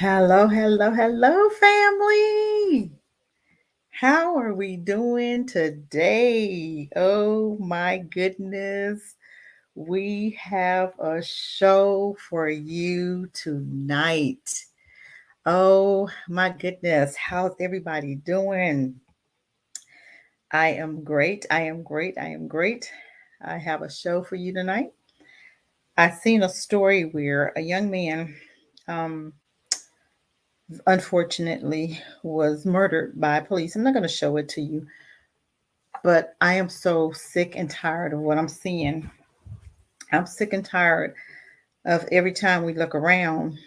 Hello, hello, hello, family. How are we doing today? Oh my goodness. We have a show for you tonight. Oh my goodness. How's everybody doing? I am great. I am great. I am great. I have a show for you tonight. I seen a story where a young man um, unfortunately was murdered by police. I'm not going to show it to you, but I am so sick and tired of what I'm seeing. I'm sick and tired of every time we look around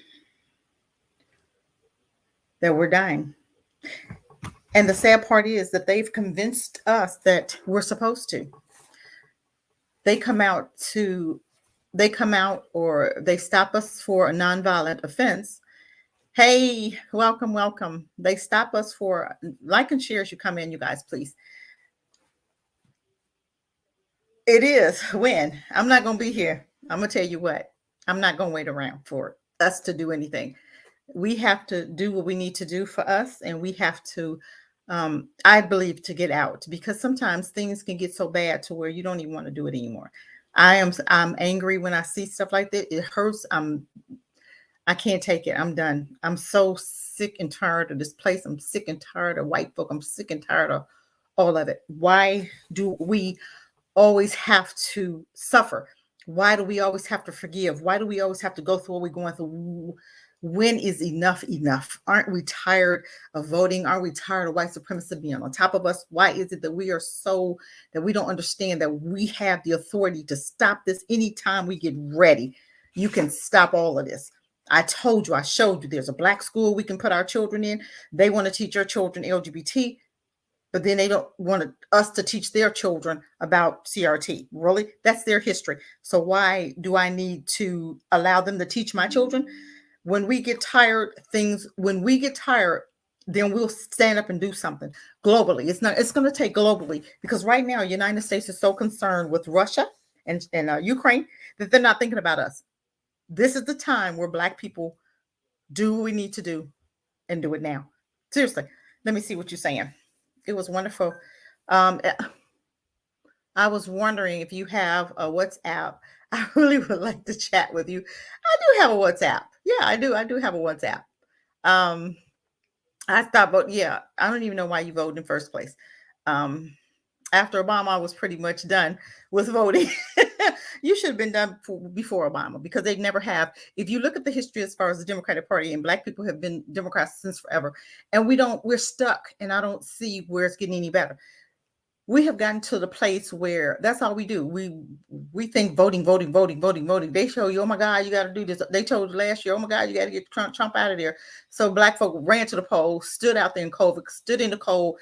that we're dying. And the sad part is that they've convinced us that we're supposed to. They come out to they come out or they stop us for a nonviolent offense. Hey, welcome, welcome. They stop us for like and share as you come in, you guys, please. It is when I'm not going to be here. I'm going to tell you what, I'm not going to wait around for us to do anything. We have to do what we need to do for us, and we have to, I believe, to get out because sometimes things can get so bad to where you don't even want to do it anymore. I'm angry when I see stuff like that. It hurts. I can't take it. I'm done. I'm so sick and tired of this place. I'm sick and tired of white folk. I'm sick and tired of all of it. Why do we always have to suffer? Why do we always have to forgive? Why do we always have to go through what we're going through? When is enough enough? Aren't we tired of voting? Aren't we tired of white supremacy being on top of us? Why is it that we are so that we don't understand that we have the authority to stop this anytime we get ready? You can stop all of this. I told you, I showed you there's a black school we can put our children in. They want to teach your children LGBT, but then they don't want us to teach their children about CRT. Really? That's their history. So why do I need to allow them to teach my children? When we get tired, when we get tired, then we'll stand up and do something globally. It's going to take globally because right now, United States is so concerned with Russia and Ukraine that they're not thinking about us. This is the time where black people do what we need to do and do it now. Seriously. Let me see what you're saying. It was wonderful. Um, I was wondering if you have a WhatsApp. I really would like to chat with you. I do have a WhatsApp. Yeah, I do. I do have a WhatsApp. Um, I thought, but yeah, I don't even know why you voted in the first place. Um, After Obama was pretty much done with voting, you should have been done before Obama because they never have. If you look at the history as far as the Democratic Party and black people have been Democrats since forever, and we're stuck, and I don't see where it's getting any better. We have gotten to the place where that's all we do. We think voting, voting, voting, voting, voting. They show you, oh my God, you got to do this. They told last year, oh my God, you got to get Trump out of there. So black folk ran to the polls, stood out there in COVID, stood in the cold,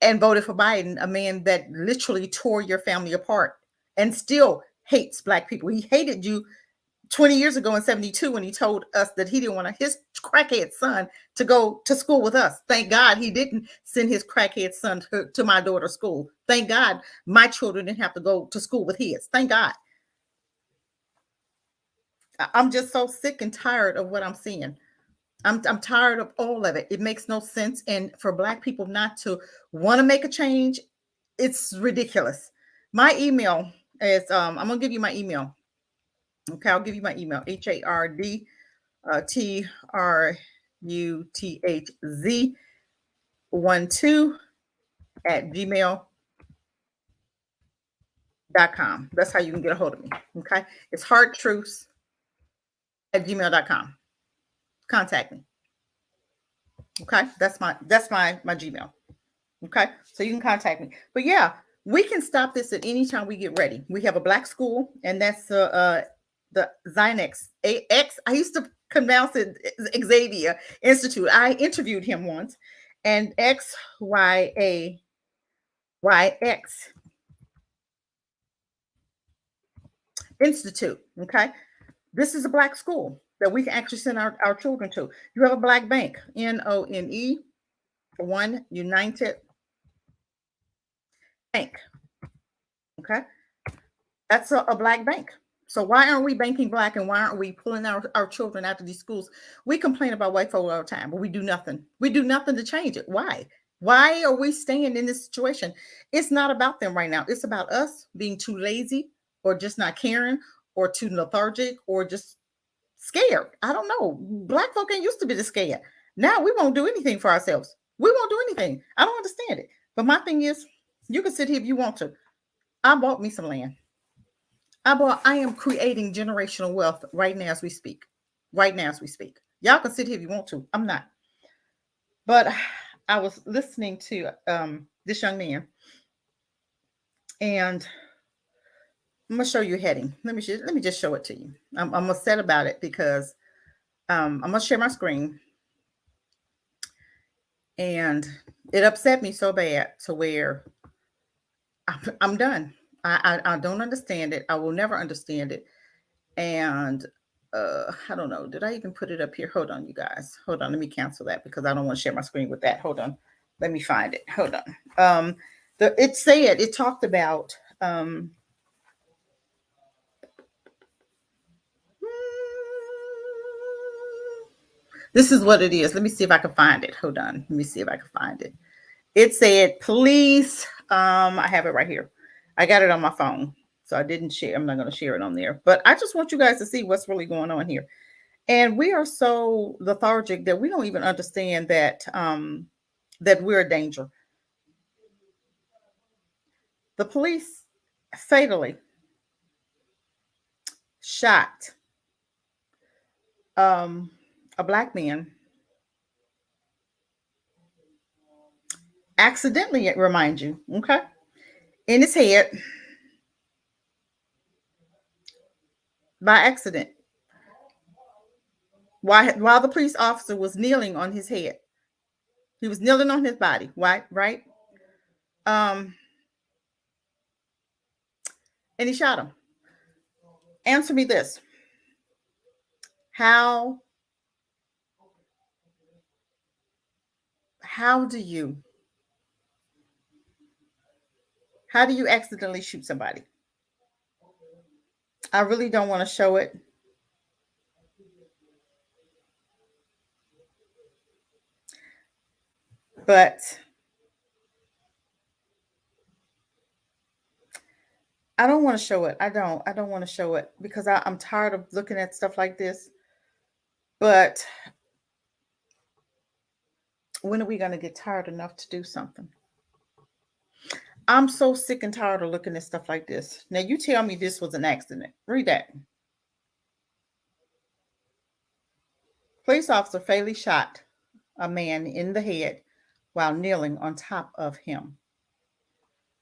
and voted for Biden, a man that literally tore your family apart and still hates black people. He hated you 20 years ago in 72 when he told us that he didn't want his crackhead son to go to school with us. Thank God he didn't send his crackhead son to my daughter's school. Thank God my children didn't have to go to school with his. Thank God. I'm just so sick and tired of what I'm seeing. I'm tired of all of it. It makes no sense. And for black people not to want to make a change, it's ridiculous. My email is I'm gonna give you my email. Okay, I'll give you my email. HARDTRUTHZ 12 at gmail.com. That's how you can get a hold of me. Okay, it's hardtruths at gmail.com. Contact me. Okay, that's my Gmail. Okay, so you can contact me. But yeah, we can stop this at any time we get ready. We have a black school, and that's the Zynex AX. I used to pronounce it Xavier Institute. I interviewed him once, and XYAYX Institute. Okay, this is a black school that we can actually send our children to. You have a black bank, NONE, One United Bank. Okay, that's a black bank. So why aren't we banking black, and why aren't we pulling our children out of these schools? We complain about white folk all the time, but we do nothing. We do nothing to change it. Why? Why are we staying in this situation? It's not about them right now. It's about us being too lazy, or just not caring, or too lethargic, or just scared. I don't know. Black folk ain't used to be this scared. Now we won't do anything for ourselves. We won't do anything. I don't understand it. But my thing is, you can sit here if you want to. I bought me some land. I am creating generational wealth right now as we speak. Right now as we speak. Y'all can sit here if you want to. I'm not. But I was listening to this young man, and I'm gonna show you a heading. Let me just show it to you. I'm upset about it because I'm gonna share my screen, and it upset me so bad to where I'm done. I don't understand it. I will never understand it. And I don't know. Did I even put it up here? Hold on, you guys. Hold on. Let me cancel that because I don't want to share my screen with that. Hold on. Let me find it. Hold on. It talked about this is what it is. Let me see if I can find it. Hold on. Let me see if I can find it. It said, please. I have it right here. I got it on my phone. So I didn't share. I'm not going to share it on there. But I just want you guys to see what's really going on here. And we are so lethargic that we don't even understand that that we're a danger. The police fatally shot a black man accidentally, it reminds you, okay, in his head by accident while the police officer was kneeling on his head. He was kneeling on his body, right? Um, and he shot him. Answer me this. How do you accidentally shoot somebody? I really don't want to show it. But I don't want to show it. I don't want to show it because I'm tired of looking at stuff like this. But when are we going to get tired enough to do something? I'm so sick and tired of looking at stuff like this. Now you tell me this was an accident. Read that. Police officer fatally shot a man in the head while kneeling on top of him.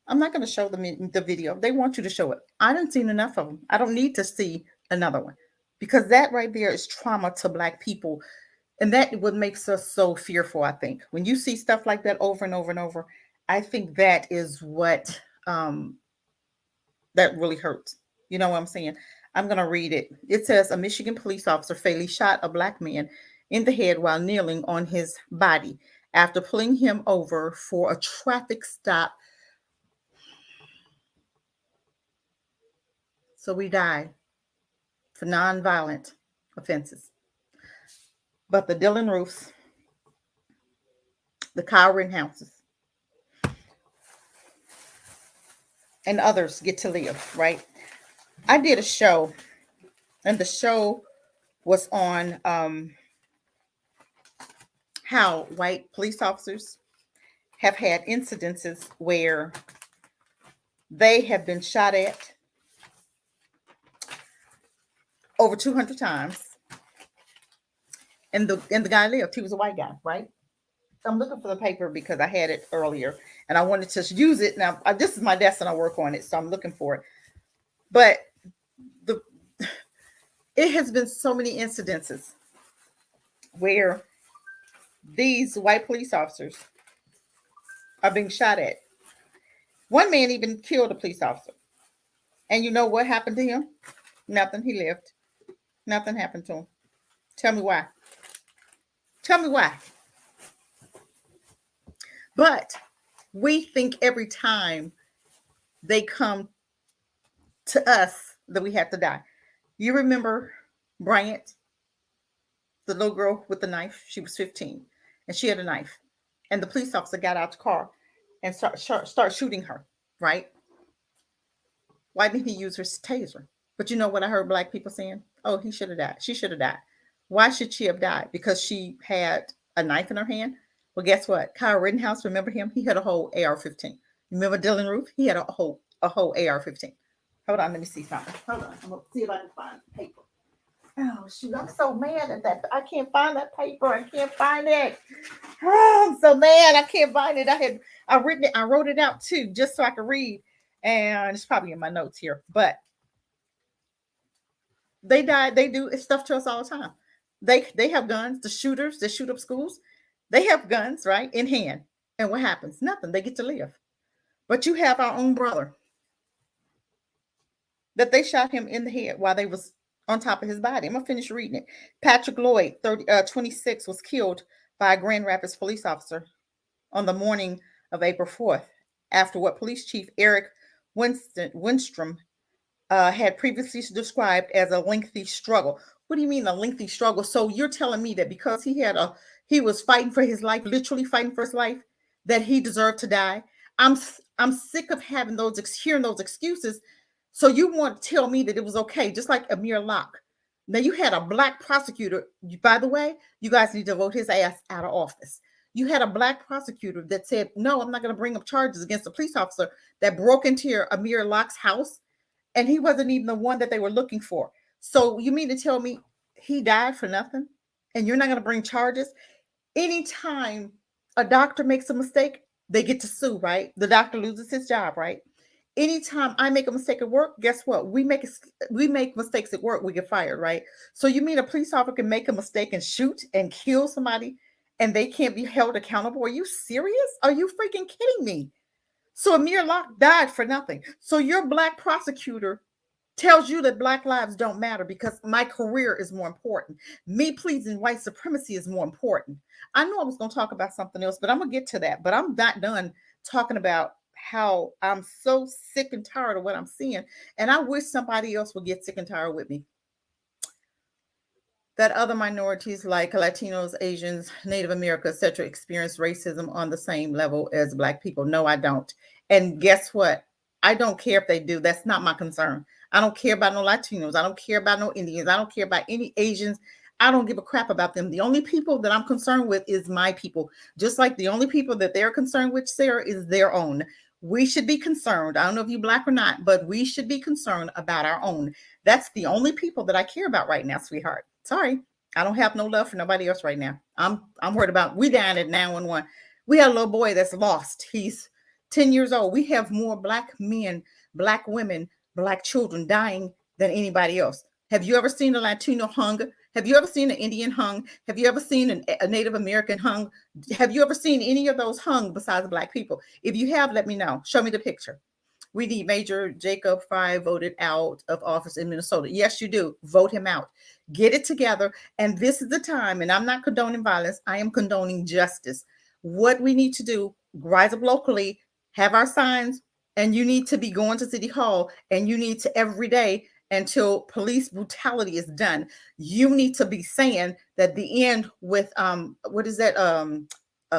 I'm not going to show them the video. They want you to show it. I didn't see enough of them. I don't need to see another one because that right there is trauma to Black people. And that what makes us so fearful, I think. When you see stuff like that over and over and over, I think that is what that really hurts. You know what I'm saying? I'm going to read it. It says a Michigan police officer fatally shot a black man in the head while kneeling on his body after pulling him over for a traffic stop. So we died for nonviolent offenses. But the Dylan Roofs, the Kyle Rittenhouses, and others get to live, right? I did a show, and the show was on how white police officers have had incidences where they have been shot at over 200 times, and the guy lived. He was a white guy, right? I'm looking for the paper because I had it earlier and I wanted to use it. Now, this is my desk and I work on it, so I'm looking for it. But it has been so many incidences where these white police officers are being shot at. One man even killed a police officer. And you know what happened to him? Nothing. He lived. Nothing happened to him. Tell me why. Tell me why. But we think every time they come to us that we have to die. You remember Bryant, the little girl with the knife? She was 15 and she had a knife. And the police officer got out the car and start shooting her, right? Why didn't he use her taser? But you know what I heard black people saying? Oh, he should have died. She should have died. Why should she have died? Because she had a knife in her hand? Well, guess what? Kyle Rittenhouse, remember him? He had a whole AR-15. Remember Dylan Roof? He had a whole AR-15. Hold on, let me see something. Hold on, I'm gonna see if I can find paper. Oh shoot, I'm so mad at that. I can't find that paper. I can't find it. Oh, I'm so mad. I can't find it. I wrote it out too, just so I could read. And it's probably in my notes here. But they died. They do stuff to us all the time. They have guns. The shooters that shoot up schools, they have guns, right, in hand. And what happens? Nothing. They get to live. But you have our own brother that they shot him in the head while they was on top of his body. I'm gonna finish reading it. Patrick Lloyd, 26, was killed by a Grand Rapids police officer on the morning of April 4th after what Police Chief Eric Winstrom had previously described as a lengthy struggle. What do you mean a lengthy struggle? So you're telling me that because he was fighting for his life, literally fighting for his life, that he deserved to die? I'm sick of hearing those excuses. So you want to tell me that it was okay, just like Amir Locke. Now you had a black prosecutor. By the way, you guys need to vote his ass out of office. You had a black prosecutor that said, no, I'm not going to bring up charges against a police officer that broke into Amir Locke's house, and he wasn't even the one that they were looking for. So you mean to tell me he died for nothing? And you're not going to bring charges? Anytime a doctor makes a mistake, they get to sue, right? The doctor loses his job, right? Anytime I make a mistake at work, guess what? We make mistakes at work, we get fired, right? So you mean a police officer can make a mistake and shoot and kill somebody and they can't be held accountable? Are you serious? Are you freaking kidding me? So Amir Locke died for nothing. So your black prosecutor tells you that black lives don't matter because my career is more important. Me pleasing white supremacy is more important. I know I was going to talk about something else, but I'm going to get to that. But I'm not done talking about how I'm so sick and tired of what I'm seeing. And I wish somebody else would get sick and tired with me. That other minorities like Latinos, Asians, Native America, etc., experience racism on the same level as black people. No, I don't. And guess what? I don't care if they do. That's not my concern. I don't care about no Latinos. I don't care about no Indians. I don't care about any Asians. I don't give a crap about them. The only people that I'm concerned with is my people. Just like the only people that they're concerned with, Sarah, is their own. We should be concerned. I don't know if you black or not, but we should be concerned about our own. That's the only people that I care about right now, sweetheart. Sorry, I don't have no love for nobody else right now. I'm worried about, we down at 911. We have a little boy that's lost. He's 10 years old. We have more black men, black women, black children dying than anybody else. Have you ever seen a Latino hung? Have you ever seen an Indian hung? Have you ever seen a Native American hung? Have you ever seen any of those hung besides black people? If you have, let me know. Show me the picture. We need Major Jacob Frey voted out of office in Minnesota. Yes, you do. Vote him out. Get it together. And this is the time, and I'm not condoning violence. I am condoning justice. What we need to do, rise up locally, have our signs, and you need to be going to City Hall, and you need to every day until police brutality is done. You need to be saying that the end with what is that?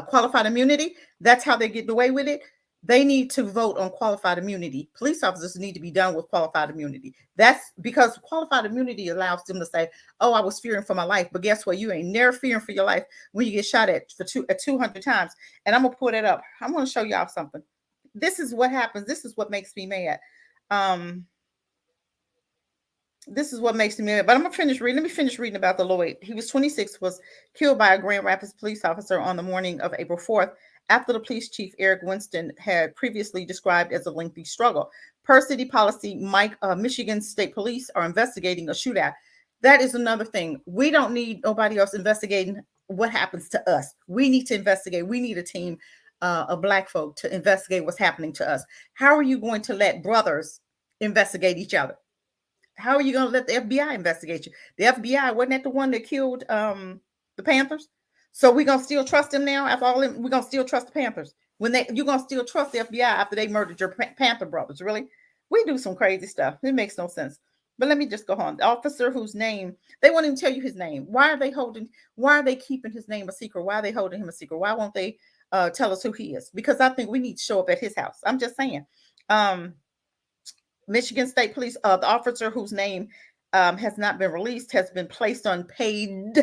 Qualified immunity. That's how they get away with it. They need to vote on qualified immunity. Police officers need to be done with qualified immunity. That's because qualified immunity allows them to say, oh, I was fearing for my life. But guess what? You ain't never fearing for your life when you get shot at 200 times. And I'm going to pull that up. I'm going to show y'all something. This is what happens. This is what makes me mad. This is what makes me mad. But I'm going to finish reading. Let me finish reading about the Lloyd. He was 26, was killed by a Grand Rapids police officer on the morning of April 4th. After the police chief, Eric Winston, had previously described as a lengthy struggle. Per city policy, Michigan State Police are investigating a shootout. That is another thing. We don't need nobody else investigating what happens to us. We need to investigate. We need a team of black folk to investigate what's happening to us. How are you going to let brothers investigate each other? How are you going to let the FBI investigate you? The FBI, wasn't that the one that killed the Panthers? So we're gonna still trust them now. After all, we're gonna still trust the Panthers you're gonna still trust the FBI after they murdered your Panther brothers. Really, we do some crazy stuff. It makes no sense. But let me just go on. The officer whose name, they won't even tell you his name. Why are they keeping his name a secret? Why are they holding him a secret? Why won't they tell us who he is? Because I think we need to show up at his house. I'm just saying. Michigan State Police, the officer whose name has not been released has been placed on paid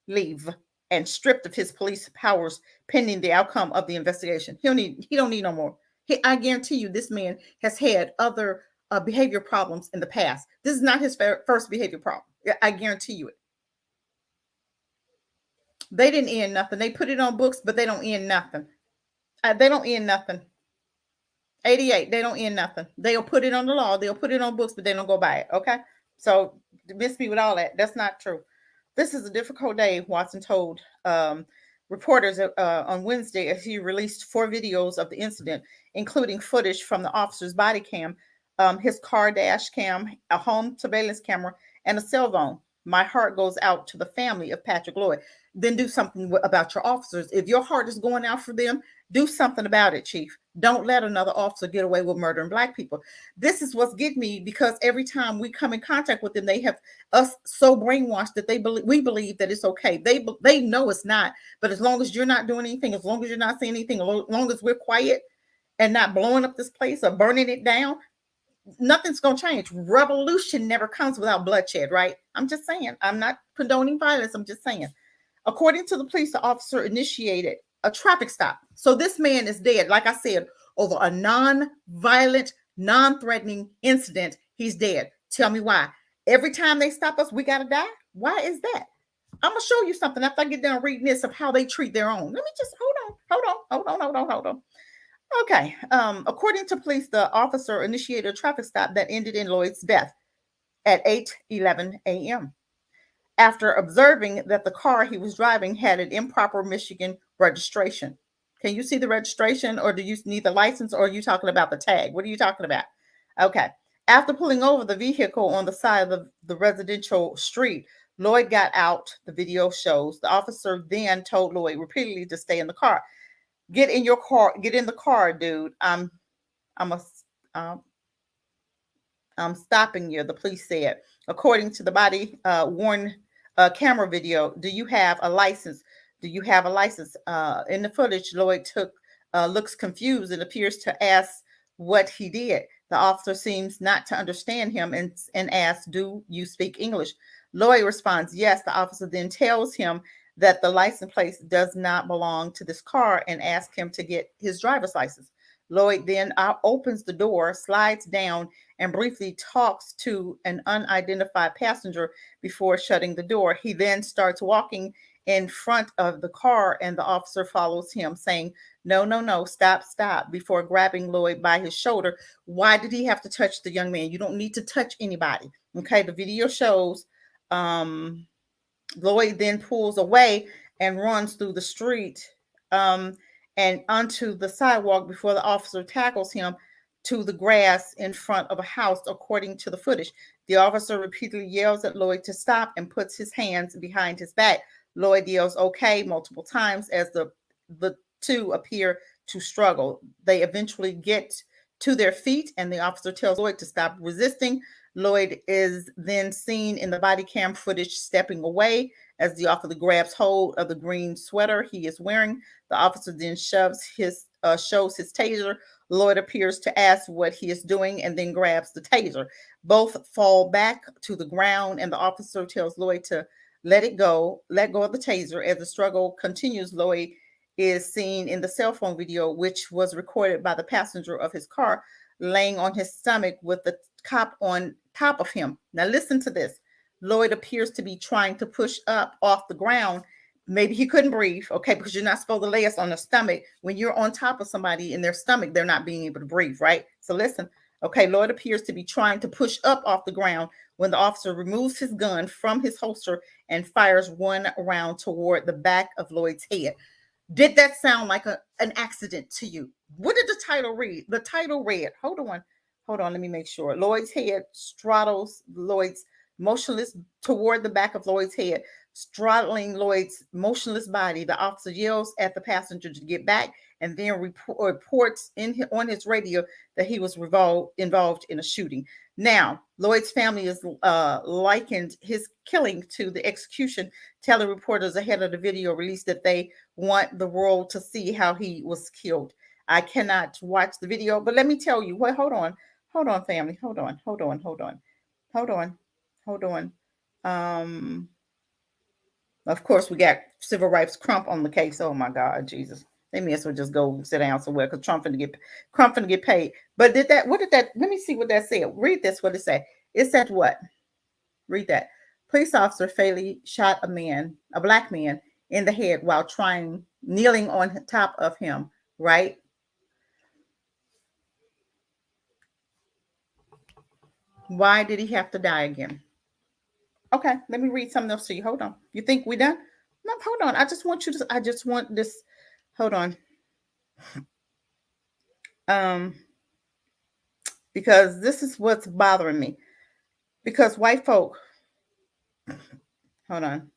leave and stripped of his police powers pending the outcome of the investigation. He don't need no more. I guarantee you, this man has had other behavior problems in the past. This is not his first behavior problem. I guarantee you it. They didn't end nothing. They put it on books, but they don't end nothing. They don't end nothing. 88, they don't end nothing. They'll put it on the law. They'll put it on books, but they don't go by it. Okay. So miss me with all that. That's not true. This is a difficult day, Watson told reporters on Wednesday as he released 4 videos of the incident, including footage from the officer's body cam, his car dash cam, a home surveillance camera, and a cell phone. My heart goes out to the family of Patrick Lloyd. Then do something about your officers. If your heart is going out for them, do something about it, Chief. Don't let another officer get away with murdering Black people. This is what's getting me, because every time we come in contact with them, they have us so brainwashed that we believe that it's okay. They know it's not. But as long as you're not doing anything, as long as you're not saying anything, as long as we're quiet and not blowing up this place or burning it down, nothing's going to change. Revolution never comes without bloodshed, right? I'm just saying. I'm not condoning violence. I'm just saying. According to the police, the officer initiated a traffic stop. So this man is dead, like I said, over a non-violent, non-threatening incident. He's dead. Tell me why. Every time they stop us, we got to die? Why is that? I'm going to show you something after I get done reading this of how they treat their own. Let me just, hold on. Okay. According to police, the officer initiated a traffic stop that ended in Lloyd's death at 8:11 a.m. after observing that the car he was driving had an improper Michigan registration. Can you see the registration, or do you need the license, or are you talking about the tag? What are you talking about? Okay. After pulling over the vehicle on the side of the residential street, Lloyd got out, the video shows. The officer then told Lloyd repeatedly to stay in the car. Get in the car, dude. I'm stopping you, the police said. According to the body worn camera video, do you have a license? Do you have a license? In the footage, Lloyd looks confused and appears to ask what he did. The officer seems not to understand him and asks, do you speak English? Lloyd responds, yes. The officer then tells him that the license plate does not belong to this car and asks him to get his driver's license. Lloyd then opens the door, slides down, and briefly talks to an unidentified passenger before shutting the door. He then starts walking in front of the car, and the officer follows him, saying, no, stop, before grabbing Lloyd by his shoulder. Why did he have to touch the young man? You don't need to touch anybody. Okay, the video shows Lloyd then pulls away and runs through the street and onto the sidewalk before the officer tackles him to the grass in front of a house, according to the footage. The officer repeatedly yells at Lloyd to stop and puts his hands behind his back. Lloyd yells, okay, multiple times as the two appear to struggle. They eventually get to their feet, and the officer tells Lloyd to stop resisting. Lloyd is then seen in the body cam footage stepping away as the officer grabs hold of the green sweater he is wearing. The officer then shows his taser. Lloyd appears to ask what he is doing and then grabs the taser. Both fall back to the ground, and the officer tells Lloyd to let go of the taser. As the struggle continues, Lloyd is seen in the cell phone video, which was recorded by the passenger of his car, laying on his stomach with the cop on top of him. Now listen to this. Lloyd appears to be trying to push up off the ground. Maybe he couldn't breathe, okay, because you're not supposed to lay us on the stomach. When you're on top of somebody in their stomach, they're not being able to breathe, right? So listen, okay, Lloyd appears to be trying to push up off the ground when the officer removes his gun from his holster and fires one round toward the back of Lloyd's head. Did that sound like an accident to you? What did the title read? The title read, hold on, let me make sure. Lloyd's head straddles Lloyd's motionless toward the back of Lloyd's head, straddling Lloyd's motionless body. The officer yells at the passenger to get back and then reports on his radio that he was involved in a shooting. Now, Lloyd's family is likened his killing to the execution, telling reporters ahead of the video release that they want the world to see how he was killed. I cannot watch the video, but let me tell you. Wait, hold on, family, hold on, hold on. Um, of course, we got civil rights Crump on the case. Oh my God, Jesus! They may as well just go sit down somewhere because Trump finna get paid. But what did that? Let me see what that said. Read this. What it said? It said what? Read that. Police officer fatally shot a black man, in the head while kneeling on top of him. Right? Why did he have to die again? Okay, let me read something else to you. Hold on. You think we done? No, hold on. I just want this. Hold on. Um, because this is what's bothering me. Because white folk, hold on.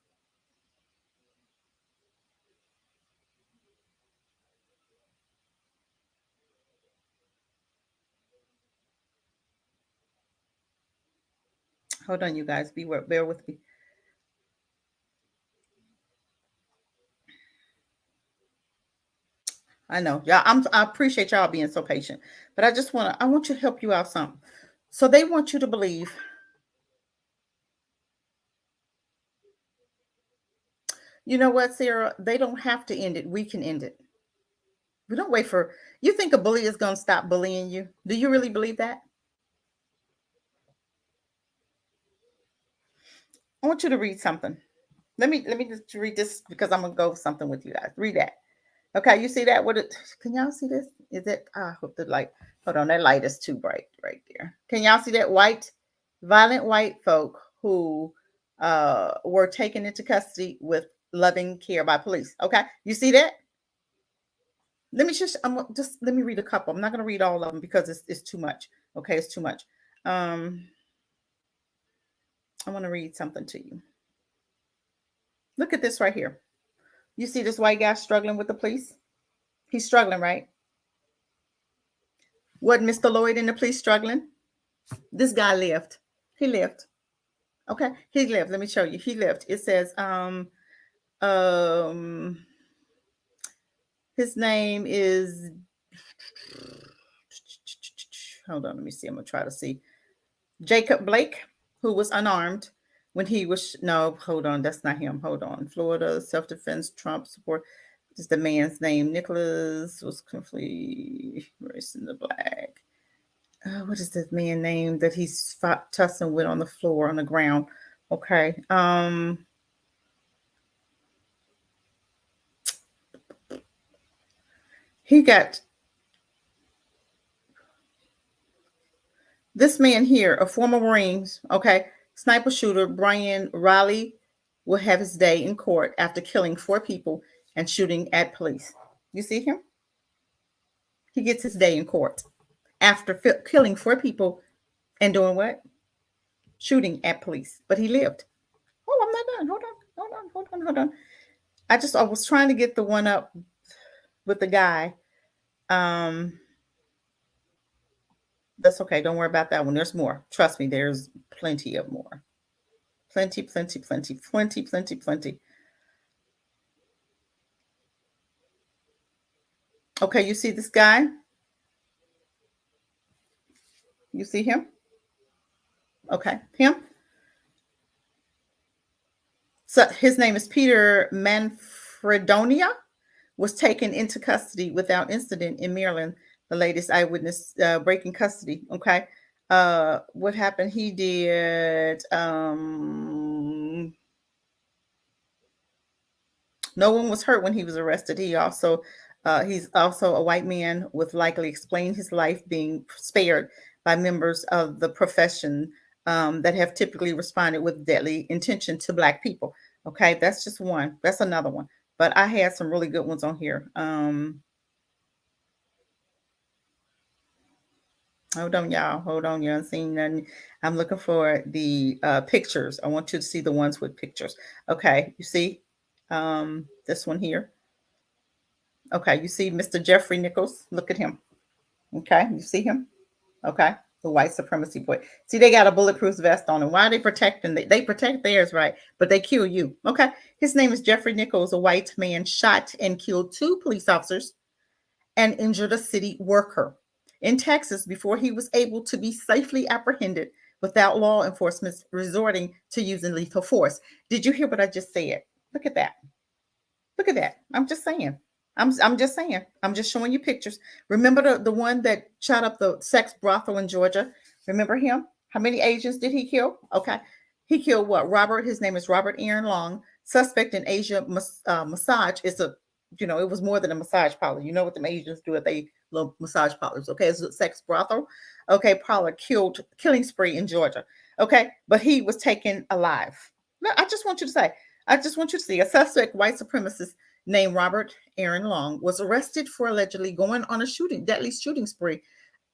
Hold on, you guys. Bear with me. I know, y'all. I appreciate y'all being so patient, but I want you to help you out something. So they want you to believe. You know what, Sarah? They don't have to end it. We can end it. We don't wait for. You think a bully is going to stop bullying you? Do you really believe that? I want you to read something. Let me just read this because I'm gonna go over something with you guys. Read that. Okay, you see that? Can y'all see this? Is it? I hope the light. Hold on, that light is too bright right there. Can y'all see that? Violent white folk who were taken into custody with loving care by police. Okay, you see that? Let me read a couple. I'm not gonna read all of them because it's too much. Okay, it's too much. Um, I want to read something to you. Look at this right here. You see this white guy struggling with the police? He's struggling, right? Wasn't Mr. Lloyd and the police struggling? This guy lived. He lived. Okay, he lived. Let me show you. He lived. It says, um, his name is. Hold on, let me see. I'm gonna try to see. Jacob Blake, who was unarmed when he was. No, hold on, that's not him. Hold on. Florida self-defense Trump support. Is the man's name. Nicholas was completely race in the black. What is this man name that he's tussling with on the floor on the ground? Okay. He got this man here, a former Marines, okay, sniper shooter Brian Riley will have his day in court after killing 4 people and shooting at police. You see him? He gets his day in court after killing 4 people and doing what? Shooting at police. But he lived. Oh, I'm not done. Hold on. I was trying to get the one up with the guy. That's okay. Don't worry about that one. There's more. Trust me, there's plenty of more. Plenty. Okay, you see this guy? You see him? Okay, him. So his name is Peter Manfredonia. Was taken into custody without incident in Maryland. The latest eyewitness breaking custody. Okay, what happened? He did. No one was hurt when he was arrested. He's also a white man with likely explained his life being spared by members of the profession that have typically responded with deadly intention to black people. Okay, that's just one. That's another one. But I had some really good ones on here. Hold on, y'all. Hold on. You haven't seen nothing. I'm looking for the pictures. I want you to see the ones with pictures. Okay, you see this one here. Okay, you see Mr. Jeffrey Nichols. Look at him. Okay, you see him? Okay, The white supremacy boy. See, they got a bulletproof vest on, and why are they protecting? They protect theirs, right? But they kill you. Okay. His name is Jeffrey Nichols, a white man shot and killed 2 police officers and injured a city worker in Texas before he was able to be safely apprehended without law enforcement resorting to using lethal force. Did you hear what I just said? Look at that. Look at that. I'm just saying. I'm just saying. I'm just showing you pictures. Remember the one that shot up the sex brothel in Georgia? Remember him? How many agents did he kill? Okay. He killed what? Robert. His name is Robert Aaron Long. Suspect in Asia massage. It's a, it was more than a massage parlor. You know what the Asians do? They love massage parlors. Okay. It's a sex brothel. Okay. Parlor killing spree in Georgia. Okay. But he was taken alive. No, I just want you to see a suspect white supremacist named Robert Aaron Long was arrested for allegedly going on a deadly shooting spree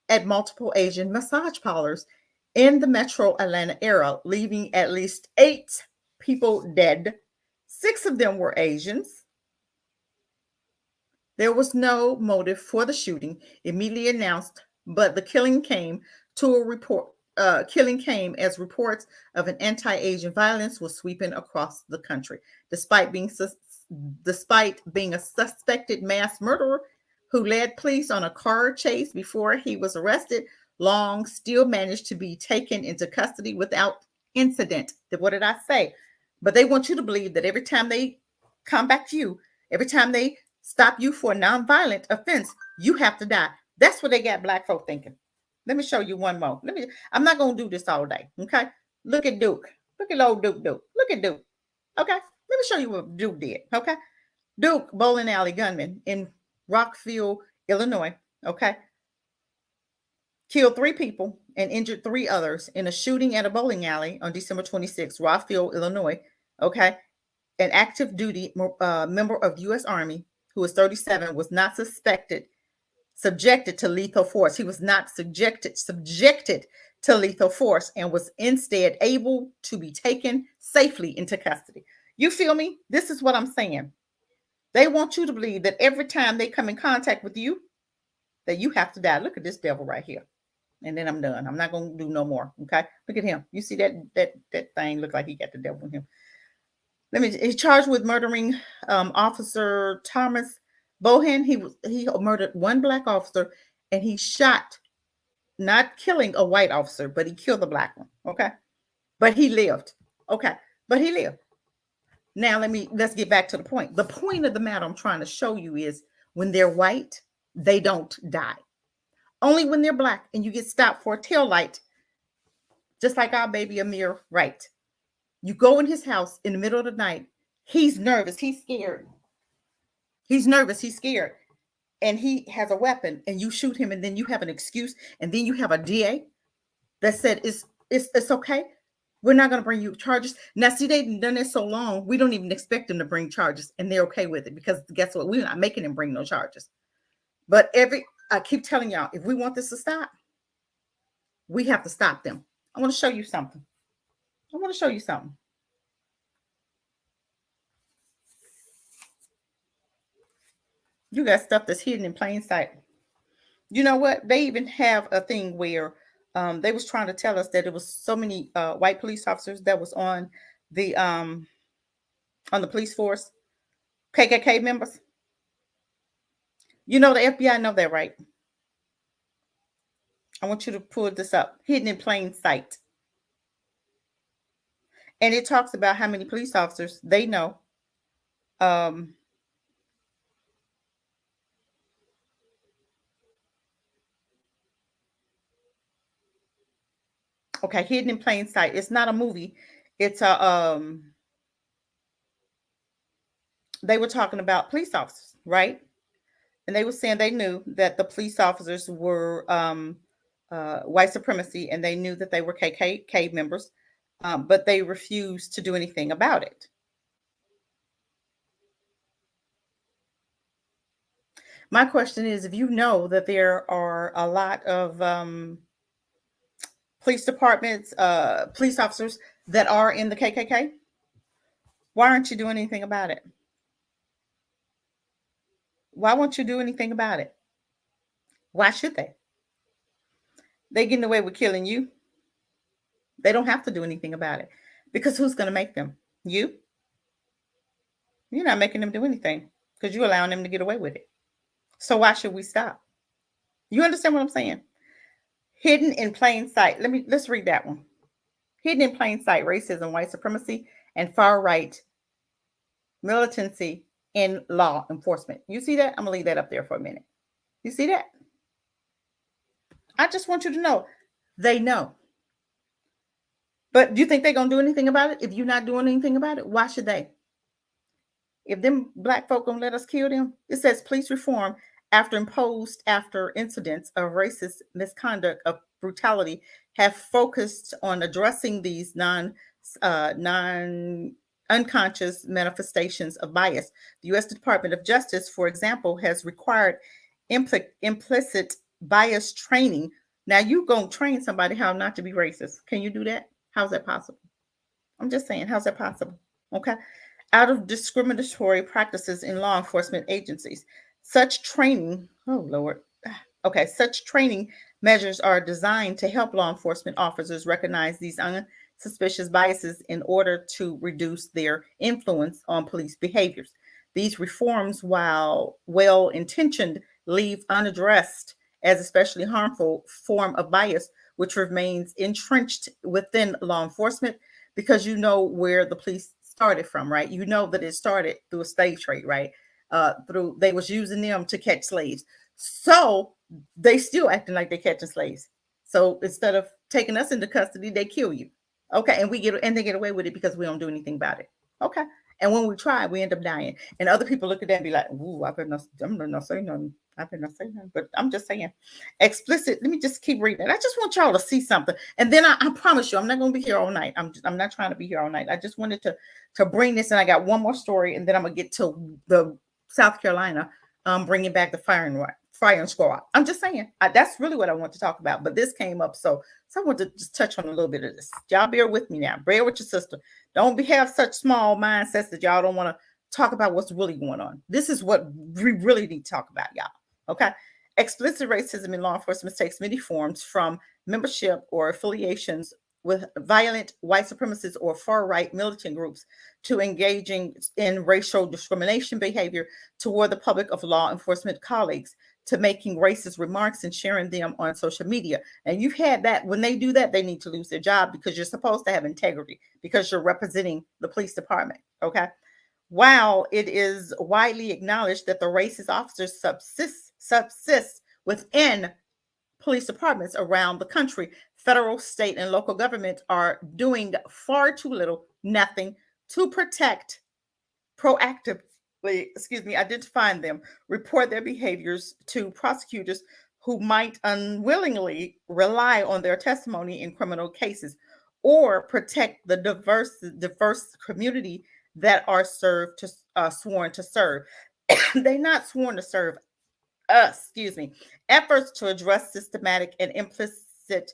at multiple Asian massage parlors in the metro Atlanta area, leaving at least 8 people dead. 6 of them were Asians. There was no motive for the shooting, immediately announced, but the killing came as reports of an anti-Asian violence was sweeping across the country. Despite being a suspected mass murderer who led police on a car chase before he was arrested, Long still managed to be taken into custody without incident. What did I say? But they want you to believe that every time they come back to you, every time they stop you for a nonviolent offense, you have to die. That's what they got black folk thinking. Let me show you one more. I'm not going to do this all day. Okay. Look at Duke. Look at old Duke. Look at Duke. Okay. Let me show you what Duke did. Okay. Duke, bowling alley gunman in Rockville, Illinois. Okay. Killed 3 people and injured 3 others in a shooting at a bowling alley on December 26, Rockville, Illinois. Okay. An active duty member of U.S. Army who was 37 was not subjected to lethal force. He was not subjected to lethal force and was instead able to be taken safely into custody. You feel me? This is what I'm saying. They want you to believe that every time they come in contact with you, that you have to die. Look at this devil right here. And then I'm done. I'm not going to do no more. Okay. Look at him. You see that thing look like he got the devil in him. He's charged with murdering Officer Thomas Bohan. He murdered 1 black officer and he shot, not killing a white officer, but he killed the black one. Okay. But he lived. Okay. But he lived. Now let's get back to the point. The point of the matter I'm trying to show you is when they're white, they don't die. Only when they're black and you get stopped for a tail light, just like our baby Amir, right? You go in his house in the middle of the night. He's nervous. He's scared. He's nervous. He's scared. And he has a weapon and you shoot him and then you have an excuse and then you have a DA that said it's okay. We're not going to bring you charges. Now, see, they've done this so long, we don't even expect them to bring charges and they're okay with it because guess what? We're not making them bring no charges. But I keep telling y'all, if we want this to stop, we have to stop them. I want to show you something. You got stuff that's hidden in plain sight. You know what? They even have a thing where they was trying to tell us that it was so many white police officers that was on the police force, KKK members. You know the FBI know that, right? I want you to pull this up. Hidden in plain sight. And it talks about how many police officers they know. Okay, Hidden in Plain Sight. It's not a movie. It's a they were talking about police officers, right? And they were saying they knew that the police officers were white supremacy and they knew that they were KKK members, but they refused to do anything about it. My question is, if you know that there are a lot of police departments, police officers that are in the KKK, why aren't you doing anything about it? Why won't you do anything about it? Why should they? They getting away with killing you. They don't have to do anything about it because who's going to make them? You? You're not making them do anything because you're allowing them to get away with it. So why should we stop? You understand what I'm saying? Hidden in plain sight. Let's read that one. Hidden in plain sight, racism, white supremacy, and far right militancy in law enforcement. You see that? I'm gonna leave that up there for a minute. You see that? I just want you to know they know. But do you think they're gonna do anything about it? If you're not doing anything about it, why should they? If them black folk gonna let us kill them, it says police reform after incidents of racist misconduct of brutality have focused on addressing these non unconscious manifestations of bias. The U.S. Department of Justice, for example, has required implicit bias training. Now you gonna train somebody how not to be racist. Can you do that? How's that possible? I'm just saying, how's that possible? Okay. Out of discriminatory practices in law enforcement agencies. Such training, oh Lord, okay, such training measures are designed to help law enforcement officers recognize these unsuspicious biases in order to reduce their influence on police behaviors. These reforms, while well intentioned, leave unaddressed as especially harmful form of bias, which remains entrenched within law enforcement because you know where the police started from, right? You know that it started through a slave trade, right? Through they was using them to catch slaves. So they still acting like they're catching slaves. So instead of taking us into custody, they kill you. Okay, and they get away with it because we don't do anything about it. Okay. And when we try, we end up dying. And other people look at that and be like, ooh, I'm not say nothing. I better not say nothing. But I'm just saying. Explicit. Let me just keep reading it. I just want y'all to see something. And then I promise you, I'm not going to be here all night. I'm not trying to be here all night. I just wanted to bring this. And I got one more story. And then I'm going to get to the South Carolina, bringing back the firing squad. I'm just saying. That's really what I want to talk about. But this came up. So I want to just touch on a little bit of this. Y'all bear with me now. Bear with your sister. Don't have such small mindsets that y'all don't want to talk about what's really going on. This is what we really need to talk about, y'all. Okay. Explicit racism in law enforcement takes many forms, from membership or affiliations with violent white supremacists or far-right militant groups to engaging in racial discrimination behavior toward the public of law enforcement colleagues, to making racist remarks and sharing them on social media. And you've had that. When they do that, they need to lose their job because you're supposed to have integrity because you're representing the police department. Okay. While it is widely acknowledged that the racist officers subsist within police departments around the country, federal, state, and local governments are doing far too little, nothing, to proactively identify them, report their behaviors to prosecutors who might unwillingly rely on their testimony in criminal cases, or protect the diverse community that are sworn to serve. They're not sworn to serve us. Efforts to address systematic and implicit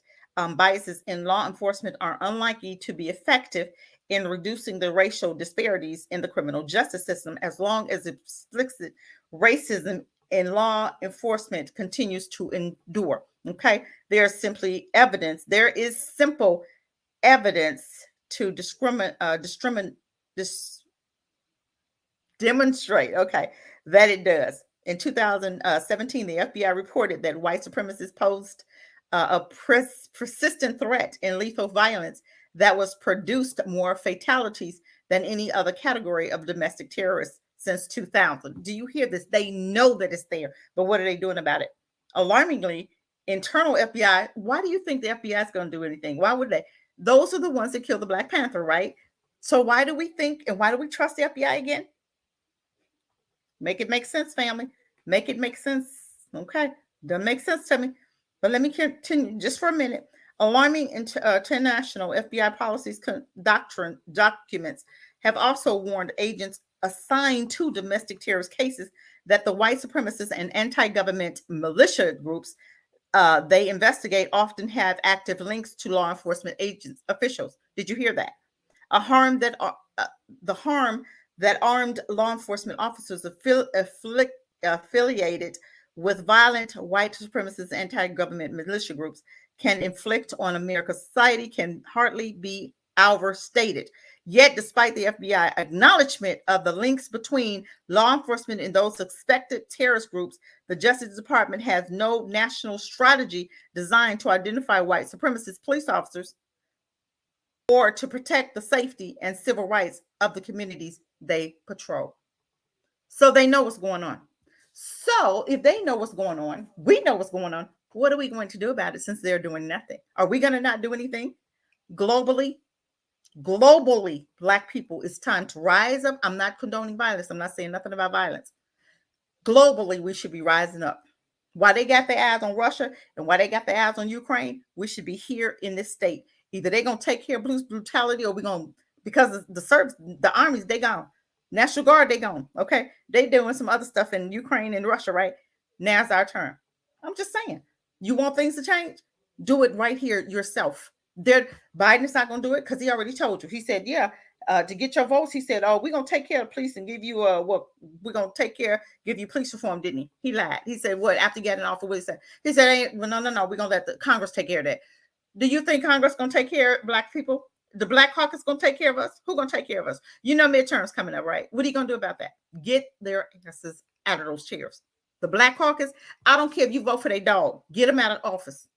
biases in law enforcement are unlikely to be effective in reducing the racial disparities in the criminal justice system as long as explicit racism in law enforcement continues to endure. Okay, there's simply evidence. There is simple evidence to demonstrate, okay, that it does. In 2017, the FBI reported that white supremacists posed a persistent threat in lethal violence that was produced more fatalities than any other category of domestic terrorists since 2000. Do you hear this? They know that it's there, but what are they doing about it? Alarmingly, internal FBI, why do you think the FBI is going to do anything? Why would they? Those are the ones that killed the Black Panther, right? So why do we think and why do we trust the FBI again? Make it make sense, family. Make it make sense. Okay. Doesn't make sense to me. But let me continue just for a minute. Alarming international FBI policies documents have also warned agents assigned to domestic terrorist cases that the white supremacists and anti-government militia groups they investigate often have active links to law enforcement officials. Did you hear that? The harm that armed law enforcement officers affiliated with violent white supremacist anti-government militia groups can inflict on America's society can hardly be overstated. Yet, despite the FBI acknowledgement of the links between law enforcement and those suspected terrorist groups, the Justice Department has no national strategy designed to identify white supremacist police officers or to protect the safety and civil rights of the communities they patrol. So they know what's going on. So if they know what's going on, we know what's going on. What are we going to do about it since they're doing nothing? Are we going to not do anything? Globally, Black people, it's time to rise up. I'm not condoning violence. I'm not saying nothing about violence. Globally, we should be rising up. While they got their eyes on Russia and while they got their eyes on Ukraine, we should be here in this state. Either they're going to take care of police brutality or we're going to, because the service, the armies, they gone. National Guard, they gone. Okay. They doing some other stuff in Ukraine and Russia, right? Now's our turn. I'm just saying, you want things to change? Do it right here yourself. Biden's not going to do it because he already told you. He said, yeah, to get your votes, he said, oh, we're going to take care of police and give you what we're going to take care, give you police reform, didn't he? He lied. He said, what, after getting off of what he said? He said, well, no, we're going to let the Congress take care of that. Do you think Congress going to take care of Black people? The Black Caucus going to take care of us? Who's going to take care of us? You know, midterms coming up, right? What are you going to do about that? Get their asses out of those chairs. The Black Caucus, I don't care if you vote for their dog. Get them out of office.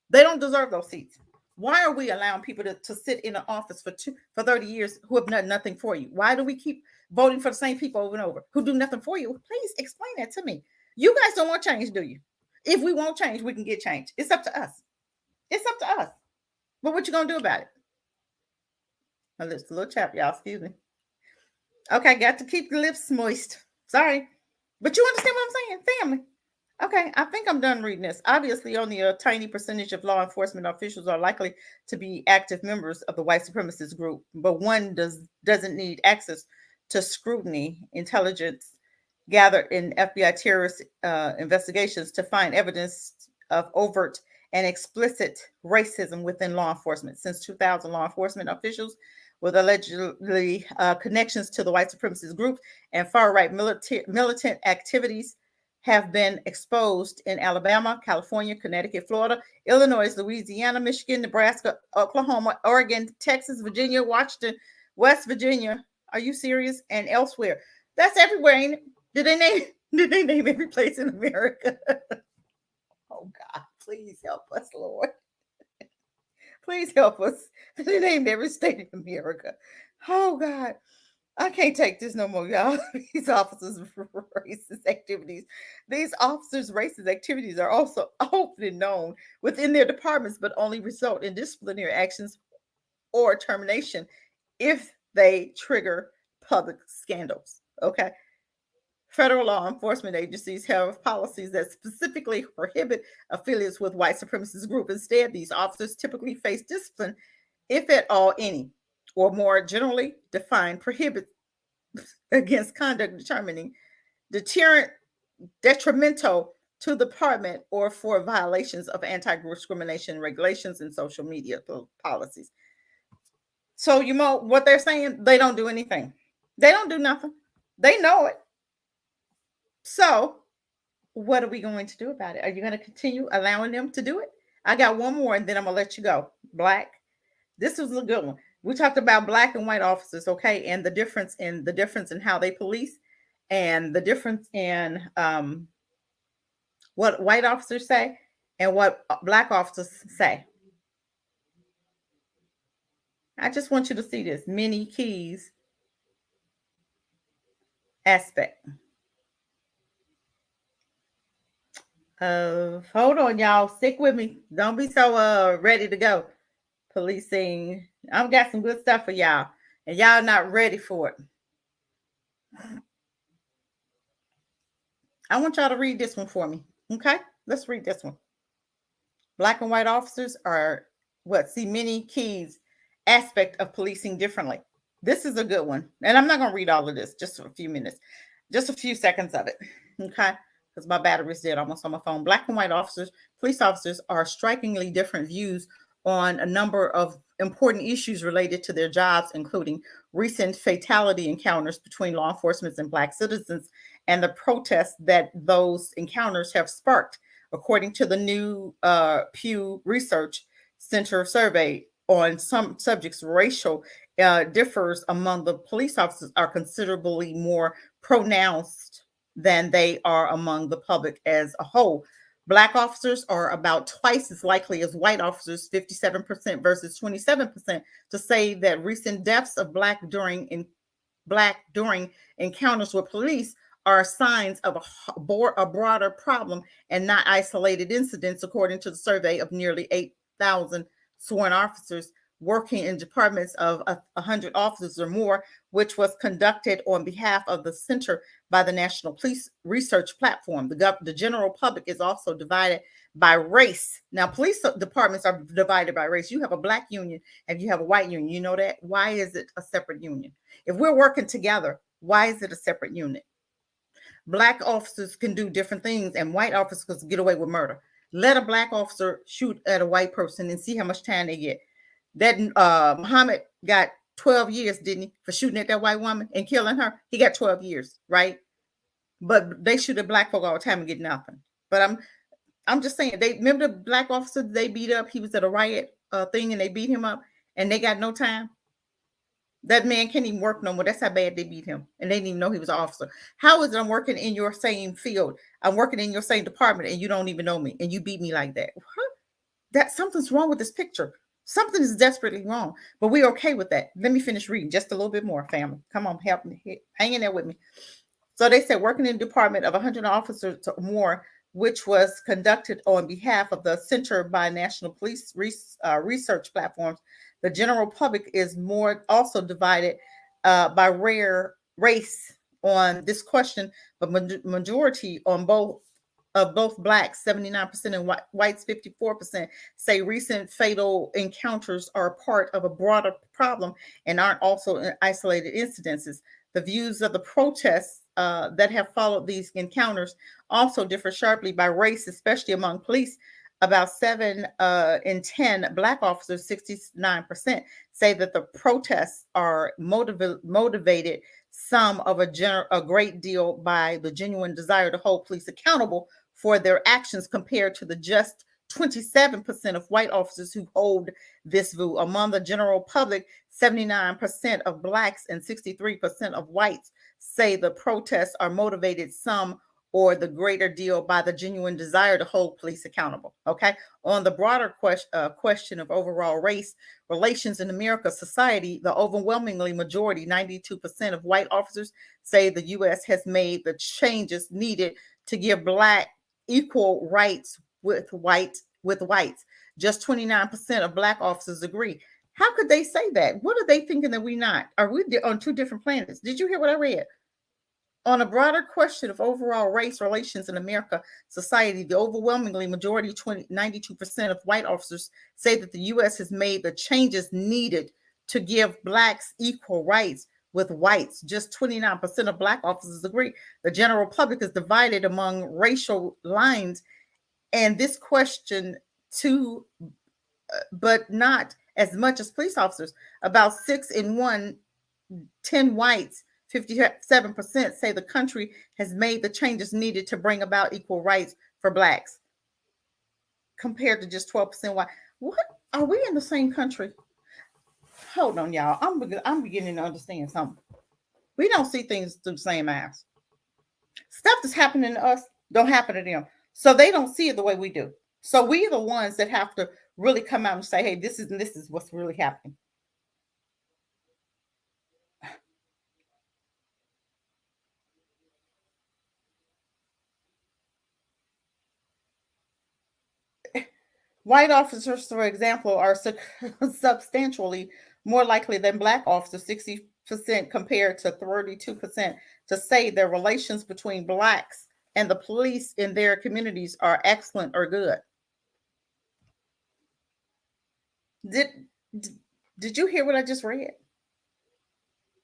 They don't deserve those seats. Why are we allowing people to sit in an office for 30 years who have done nothing for you? Why do we keep voting for the same people over and over who do nothing for you? Please explain that to me. You guys don't want change, do you? If we want change, we can get change. It's up to us. It's up to us. But what you going to do about it? A little chap, y'all. Excuse me. Okay, got to keep the lips moist. Sorry. But you understand what I'm saying? Family. Okay, I think I'm done reading this. Obviously, only a tiny percentage of law enforcement officials are likely to be active members of the white supremacist group, but one doesn't need access to scrutiny, intelligence gathered in FBI terrorist investigations to find evidence of overt and explicit racism within law enforcement. Since 2000, law enforcement officials with allegedly connections to the white supremacist group and far-right militant activities have been exposed in Alabama, California, Connecticut, Florida, Illinois, Louisiana, Michigan, Nebraska, Oklahoma, Oregon, Texas, Virginia, Washington, West Virginia. Are you serious? And elsewhere. That's everywhere, ain't it? Did they name every place in America? Oh God, please help us, Lord. Please help us. They named every state in America. Oh God. I can't take this no more, y'all. These officers' racist activities. These officers' racist activities are also openly known within their departments, but only result in disciplinary actions or termination if they trigger public scandals. Okay. Federal law enforcement agencies have policies that specifically prohibit affiliates with white supremacist groups. Instead, these officers typically face discipline, if at all any, or more generally defined prohibit against conduct determining detrimental to the department or for violations of anti-discrimination regulations and social media policies. So you know what they're saying? They don't do anything. They don't do nothing. They know it. So what are we going to do about it? Are you going to continue allowing them to do it? I got one more and then I'm going to let you go. Black. This was a good one. We talked about Black and white officers, okay, and the difference in how they police and the difference in what white officers say and what Black officers say. I just want you to see this many keys aspect. Hold on, y'all. Stick with me. Don't be so ready to go. Policing. I've got some good stuff for y'all, and y'all not ready for it. I want y'all to read this one for me. Okay, let's read this one. Black and white officers are see many keys aspect of policing differently. This is a good one, and I'm not going to read all of this. Just for a few minutes, just a few seconds of it. Okay. Because my battery's dead almost on my phone. Black and white officers, police officers are strikingly different views on a number of important issues related to their jobs, including recent fatality encounters between law enforcement and Black citizens and the protests that those encounters have sparked According to the new Pew Research Center survey on some subjects, racial differs among the police officers are considerably more pronounced than they are among the public as a whole. Black officers are about twice as likely as white officers, 57% versus 27%, to say that recent deaths of black during encounters with police are signs of a broader problem and not isolated incidents, according to the survey of nearly 8,000 sworn officers working in departments of 100 officers or more, which was conducted on behalf of the Center by the National Police Research Platform. The general public is also divided by race. Now, police departments are divided by race. You have a black union and you have a white union. You know that? Why is it a separate union? If we're working together, why is it a separate unit? Black officers can do different things and white officers get away with murder. Let a black officer shoot at a white person and see how much time they get. That Muhammad got 12 years, didn't he, for shooting at that white woman and killing her? He got 12 years, right? But they shoot at black folk all the time and get nothing. But I'm just saying, they remember the black officer they beat up. He was at a riot thing and they beat him up and they got no time. That man can't even work no more. That's how bad they beat him. And they didn't even know he was an officer. How is it I'm working in your same field? I'm working in your same department and you don't even know me and you beat me like that? What? That something's wrong with this picture. Something is desperately wrong, but we're okay with that. Let me finish reading just a little bit more, family. Come on, help me. Hang in there with me. So they said working in a department of 100 officers or more, which was conducted on behalf of the Center by National Police Research Platforms. The general public is more also divided by race on this question, but majority on both blacks, 79%, and whites, 54%, say recent fatal encounters are part of a broader problem and aren't also isolated incidences. The views of the protests that have followed these encounters also differ sharply by race, especially among police. About 7 in 10 black officers, 69%, say that the protests are motivated some of a great deal by the genuine desire to hold police accountable for their actions, compared to the just 27% of white officers who hold this view. Among the general public, 79% of blacks and 63% of whites say the protests are motivated some or the greater deal by the genuine desire to hold police accountable. Okay. On the broader question of overall race relations in America society, the overwhelmingly majority, 92% of white officers, say the U.S. has made the changes needed to give black equal rights with whites. Just 29% of black officers agree. How could they say that? What are they thinking that we're not? Are we on two different planets? Did you hear what I read? On a broader question of overall race relations in America society, the overwhelmingly majority, 92% of white officers, say that the U.S. has made the changes needed to give blacks equal rights with whites. Just 29% of black officers agree. The general public is divided among racial lines, and this question too, but not as much as police officers. About 6 in 10 whites, 57%, say the country has made the changes needed to bring about equal rights for blacks, compared to just 12% white. What? Are we in the same country? Hold on, y'all. I'm beginning to understand something. We don't see things through the same eyes. Stuff that's happening to us don't happen to them. So they don't see it the way we do. So we are the ones that have to really come out and say, hey, this is what's really happening. White officers, for example, are substantially more likely than black officers, 60% compared to 32%, to say the relations between blacks and the police in their communities are excellent or good. Did you hear what I just read?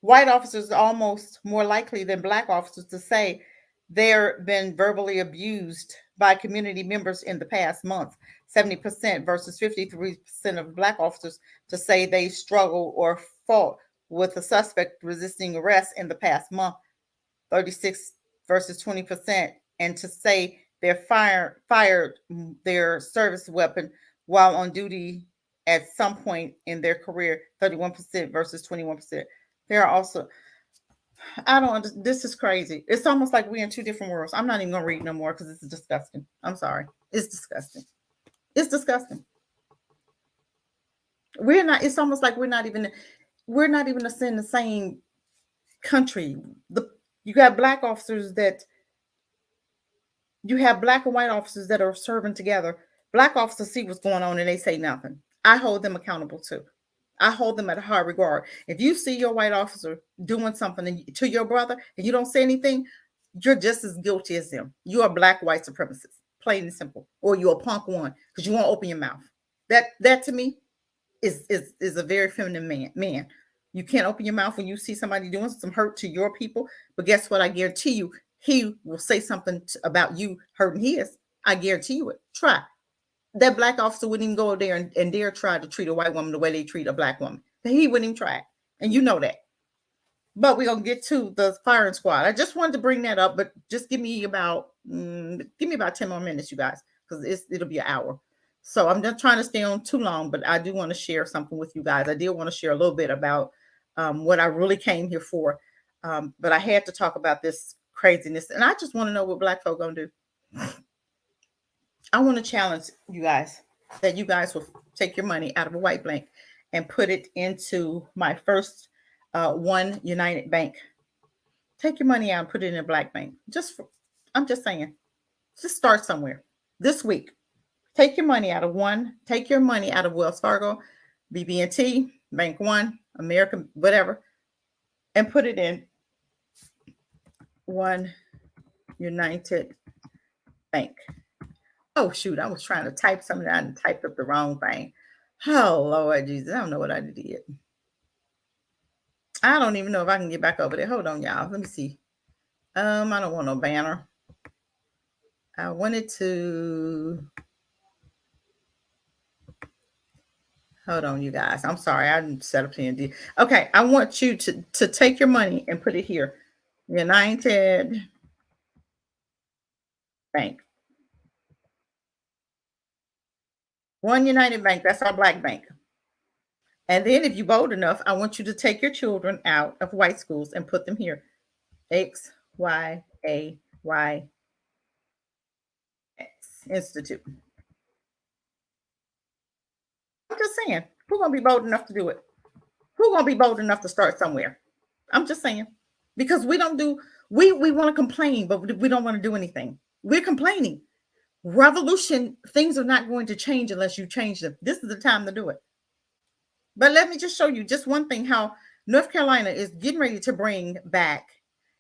White officers are almost more likely than black officers to say they're been verbally abused by community members in the past month, 70% versus 53% of black officers to say they struggled or fought with a suspect resisting arrest in the past month, 36 versus 20%, and to say fired their service weapon while on duty at some point in their career, 31% versus 21%. There are also, I don't, this is crazy. It's almost like we're in two different worlds. I'm not even going to read no more because it's disgusting. I'm sorry. It's disgusting. It's disgusting. We're not, it's almost like we're not even in the same country. You got black officers that, you have black and white officers that are serving together. Black officers see what's going on and they say nothing. I hold them accountable too. I hold them at a high regard. If you see your white officer doing something to your brother and you don't say anything, you're just as guilty as them. You're a black white supremacist, plain and simple. Or you're a punk one because you won't open your mouth. That to me is a very feminine man. You can't open your mouth when you see somebody doing some hurt to your people. But guess what? I guarantee you, he will say something about you hurting his. I guarantee you it. Try. That black officer wouldn't even go there and dare try to treat a white woman the way they treat a black woman. He wouldn't even try it. And you know that. But we're going to get to the firing squad. I just wanted to bring that up, but just give me about 10 more minutes, you guys, because it'll be an hour. So I'm not trying to stay on too long, but I do want to share something with you guys. I did want to share a little bit about what I really came here for. But I had to talk about this craziness. And I just want to know what black folk going to do. I want to challenge you guys that you guys will take your money out of a white bank and put it into my First One United Bank. Take your money out and put it in a black bank. I'm just saying, just start somewhere this week. Take your money out of take your money out of Wells Fargo, BB&T, Bank One, American, whatever, and put it in One United Bank. Oh, shoot, I was trying to type something out and typed up the wrong thing. Oh, Lord Jesus, I don't know what I did. I don't even know if I can get back over there. Hold on, y'all. Let me see. I don't want no banner. I wanted to... Hold on, you guys. I'm sorry. I didn't set up TND. Okay, I want you to take your money and put it here. United Bank. One United Bank. That's our black bank. And then if you're bold enough, I want you to take your children out of white schools and put them here. X, Y, A, Y, X Institute. I'm just saying, who's going to be bold enough to do it? Who's going to be bold enough to start somewhere? I'm just saying. Because we don't do, we want to complain, but we don't want to do anything. We're complaining. Revolution, things are not going to change unless you change them. This is the time to do it. But let me just show you just one thing, how North Carolina is getting ready to bring back,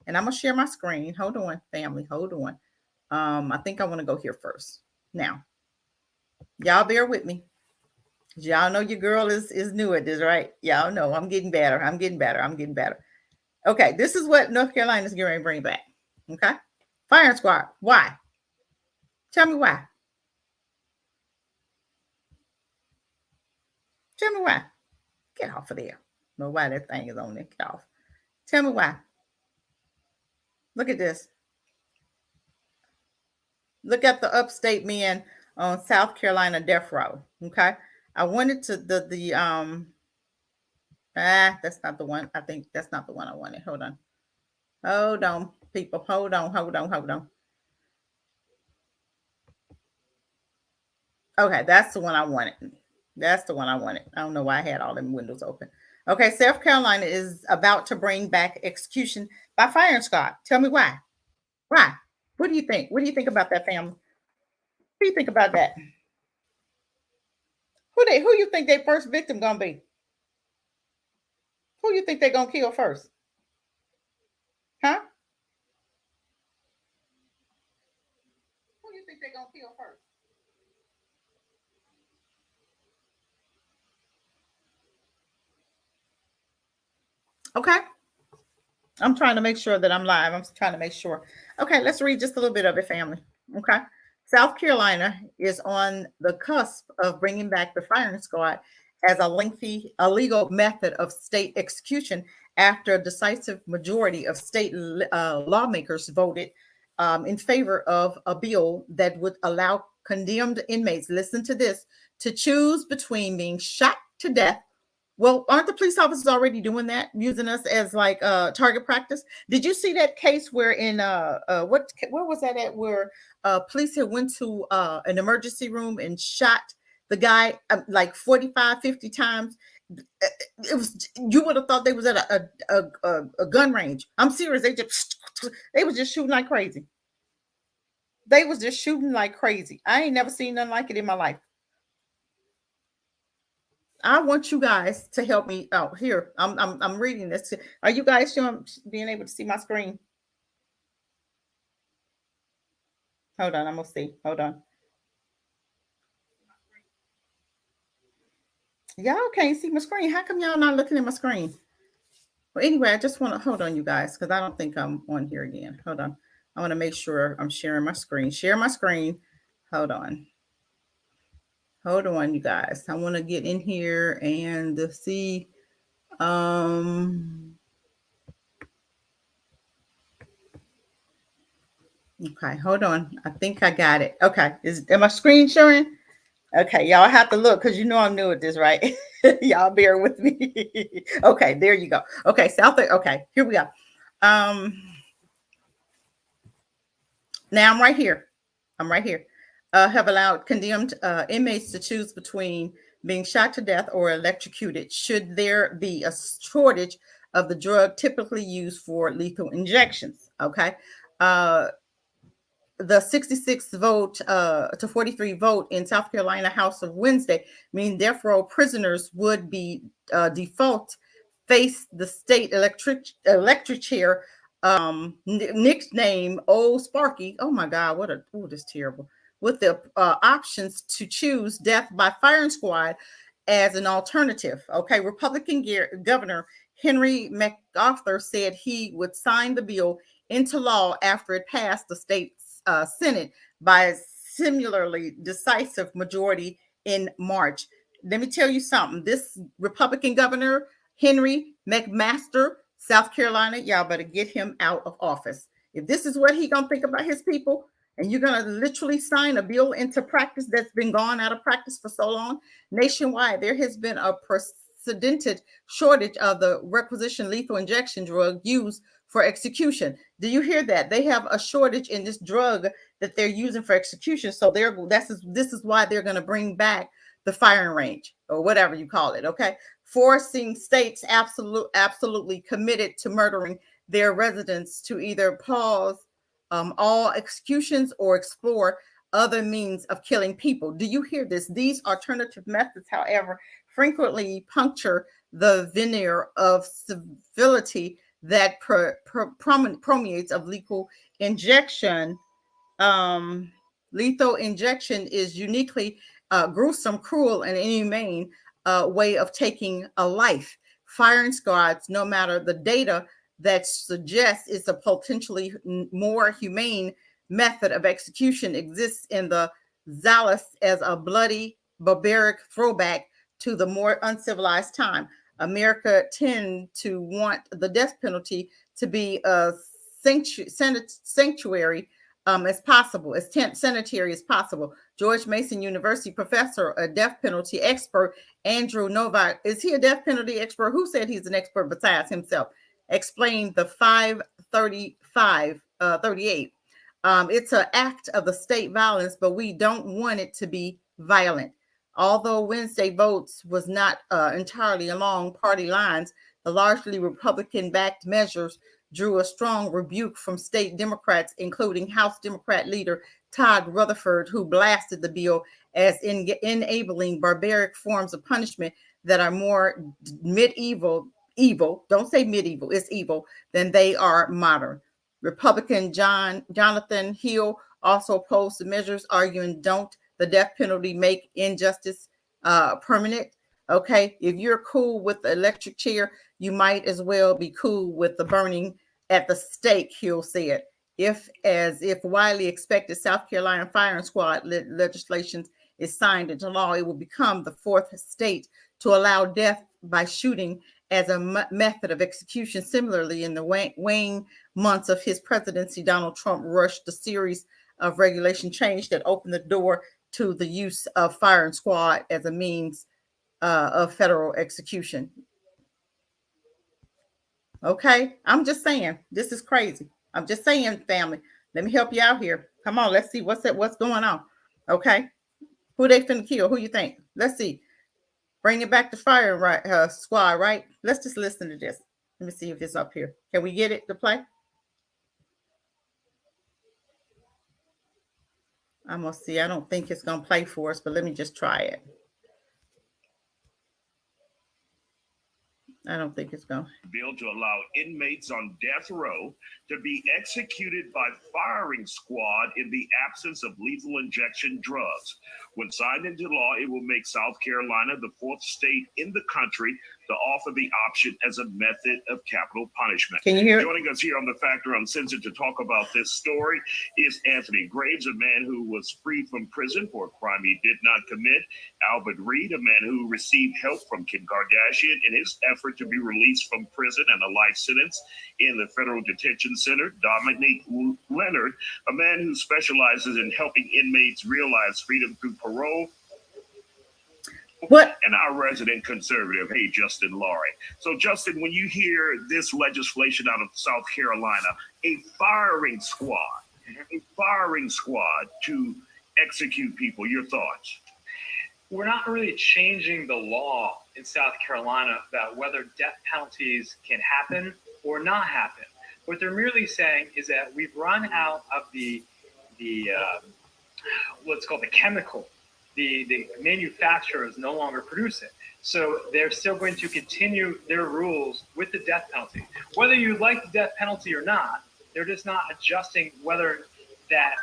and I'm going to share my screen. Hold on, family. Hold on. I think I want to go here first. Now, y'all bear with me. Y'all know your girl is new at this, right? Y'all know I'm getting better. I'm getting better. Okay, this is what North Carolina is getting ready to bring back. Okay? Firing squad. Why? Tell me why. Tell me why. Get off of there. Know why that thing is on there. Get off. Tell me why. Look at this. Look at the upstate men on South Carolina death row. Okay. I wanted to that's not the one. I think that's not the one I wanted. Hold on, people. Hold on. Okay, that's the one I wanted. I don't know why I had all them windows open. Okay, South Carolina is about to bring back execution by firing squad. Tell me why. Why? What do you think? What do you think about that, family? What do you think about that? Who you think their first victim gonna be? Who you think they're gonna kill first? Huh? Who you think they're gonna kill first? Okay. I'm trying to make sure that I'm live. I'm trying to make sure. Okay, let's read just a little bit of it, family. Okay. South Carolina is on the cusp of bringing back the firing squad as a legal method of state execution after a decisive majority of state lawmakers voted in favor of a bill that would allow condemned inmates, listen to this, to choose between being shot to death. Well, aren't the police officers already doing that, using us as like target practice? Did you see that case where in where was that at, where police had went to an emergency room and shot the guy like 45, 50 times? It was, you would have thought they was at a gun range. I'm serious. They was just shooting like crazy. They was just shooting like crazy. I ain't never seen nothing like it in my life. I want you guys to help me out here. I'm reading this. Are you guys showing, being able to see my screen? Hold on, I'm gonna see. Hold on. Y'all can't see my screen. How come y'all not looking at my screen? Well, anyway, I just want to hold on, you guys, because I don't think I'm on here again. Hold on. I want to make sure I'm sharing my screen. Share my screen. Hold on. Hold on, you guys. I want to get in here and see. Okay, hold on. I think I got it. Okay. Am I screen sharing? Okay, y'all have to look because you know I'm new at this, right? Y'all bear with me. Okay, there you go. Okay, South. Okay, here we go. Now I'm right here. I'm right here. Have allowed condemned inmates to choose between being shot to death or electrocuted should there be a shortage of the drug typically used for lethal injections. Okay. The 66 vote to 43 vote in South Carolina House of Wednesday mean death row prisoners would be default face the state electric chair nickname Old Sparky. Oh my God, this is terrible. With the options to choose death by firing squad as an alternative. Okay, Republican Governor Henry MacArthur said he would sign the bill into law after it passed the state Senate by a similarly decisive majority in March. Let me tell you something. This Republican governor, Henry McMaster, South Carolina, y'all better get him out of office. If this is what he gonna think about his people, and you're gonna literally sign a bill into practice that's been gone out of practice for so long, nationwide, there has been a precedented shortage of the requisition lethal injection drug used for execution. Do you hear that? They have a shortage in this drug that they're using for execution. So this is why they're going to bring back the firing range or whatever you call it. Okay, forcing states absolutely committed to murdering their residents to either pause all executions or explore other means of killing people. Do you hear this? These alternative methods, however, frequently puncture the veneer of civility that permeates of lethal injection. Lethal injection is uniquely gruesome, cruel, and inhumane way of taking a life. Firing squads, no matter the data that suggests it's a potentially more humane method of execution, exists in the zealous as a bloody, barbaric throwback to the more uncivilized time. America tend to want the death penalty to be a sanctuary as possible, as sanitary as possible. George Mason University professor, a death penalty expert, Andrew Novak, is he a death penalty expert? Who said he's an expert besides himself? Explained the 38. It's an act of the state violence, but we don't want it to be violent. Although Wednesday votes was not entirely along party lines, the largely Republican-backed measures drew a strong rebuke from state Democrats, including House Democrat leader Todd Rutherford, who blasted the bill as enabling barbaric forms of punishment that are more medieval, don't say medieval, it's evil, than they are modern. Republican Jonathan Hill also opposed the measures, arguing don't the death penalty make injustice permanent. Okay, if you're cool with the electric chair, you might as well be cool with the burning at the stake, Hill said. If widely expected South Carolina firing squad legislation is signed into law, it will become the fourth state to allow death by shooting as a method of execution. Similarly, in the waning months of his presidency, Donald Trump rushed a series of regulation change that opened the door to the use of firing squad as a means of federal execution. Okay, I'm just saying, this is crazy. I'm just saying, family. Let me help you out here. Come on, let's see what's going on. Okay, who they finna kill? Who you think? Let's see. Bring it back to fire, right? Squad, right? Let's just listen to this. Let me see if it's up here. Can we get it to play? I'm gonna see. I don't think it's gonna play for us, but let me just try it. I don't think it's going. Bill to allow inmates on death row to be executed by firing squad in the absence of lethal injection drugs. When signed into law, it will make South Carolina the fourth state in the country to offer the option as a method of capital punishment. Can you hear it? Joining us here on The Factor Uncensored to talk about this story is Anthony Graves, a man who was freed from prison for a crime he did not commit. Albert Reed, a man who received help from Kim Kardashian in his effort to be released from prison and a life sentence in the Federal Detention Center. Dominique Leonard, a man who specializes in helping inmates realize freedom through parole. What? And our resident conservative, hey, Justin Laurie. So, Justin, when you hear this legislation out of South Carolina, a firing squad to execute people, your thoughts? We're not really changing the law in South Carolina about whether death penalties can happen or not happen. What they're merely saying is that we've run out of the what's called the chemical. The manufacturers no longer produce it. So they're still going to continue their rules with the death penalty. Whether you like the death penalty or not, they're just not adjusting whether that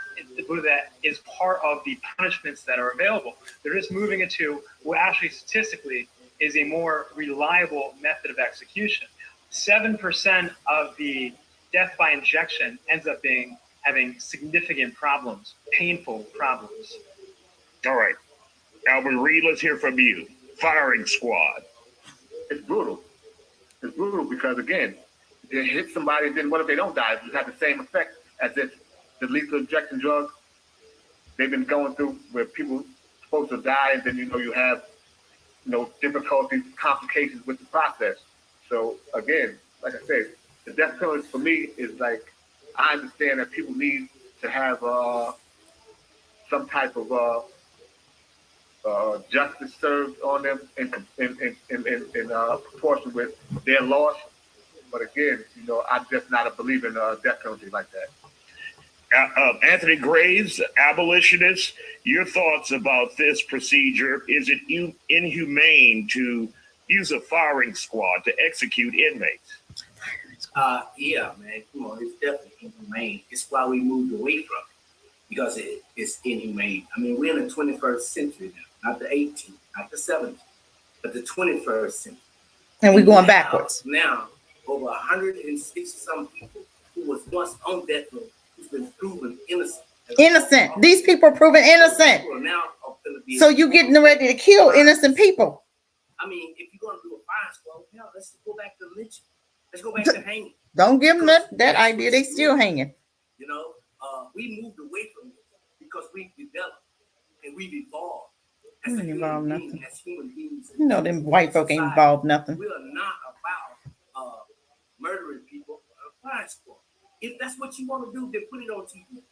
is part of the punishments that are available. They're just moving it to what actually statistically is a more reliable method of execution. 7% of the death by injection ends up having significant problems, painful problems. All right. Albert Reed, let's hear from you. Firing squad. It's brutal. It's brutal because, again, you hit somebody, then what if they don't die? You have the same effect as if the lethal injection drug they've been going through where people supposed to die, and then, you have, difficulties, complications with the process. So, again, like I said, the death penalty for me is like, I understand that people need to have some type of justice served on them in proportion with their loss. But again, I'm just not a believer in death penalty like that. Anthony Graves, abolitionist, your thoughts about this procedure? Is it inhumane to use a firing squad to execute inmates? Yeah, man. Come on, it's definitely inhumane. It's why we moved away from it, because it's inhumane. I mean, we're in the 21st century now, not the 18th, not the 17th, but the 21st century. And we're going backwards. Now, over 160 some people who was once on death row, who's been proven innocent. Innocent. These people are proven innocent. So you getting ready to kill innocent people. I mean, if you're going to do a fire squad, hell, let's go back to lynching. Let's go back to hanging. Don't give them that idea. They still hanging. We moved away from it because we've developed and we've evolved. As human beings. Them white folk ain't involved nothing. We are not about murdering people on a fire squad. If that's what you want to do, then put it on TV.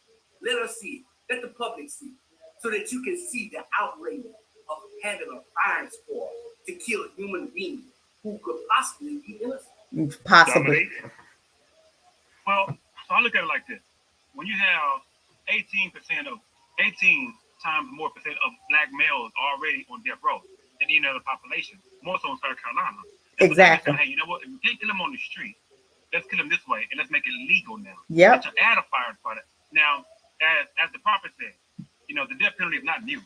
Let us see it. Let the public see it. So that you can see the outrage of having a fire squad to kill a human being who could possibly be innocent. Possibly. Well, so I look at it like this. When you have 18 times more percent of black males already on death row than any other population, more so in South Carolina. Exactly. Hey, you know what? If we can't kill them on the street, let's kill them this way and let's make it legal now. Yeah. To add a fire squad. Now, as the prophet said, the death penalty is not new.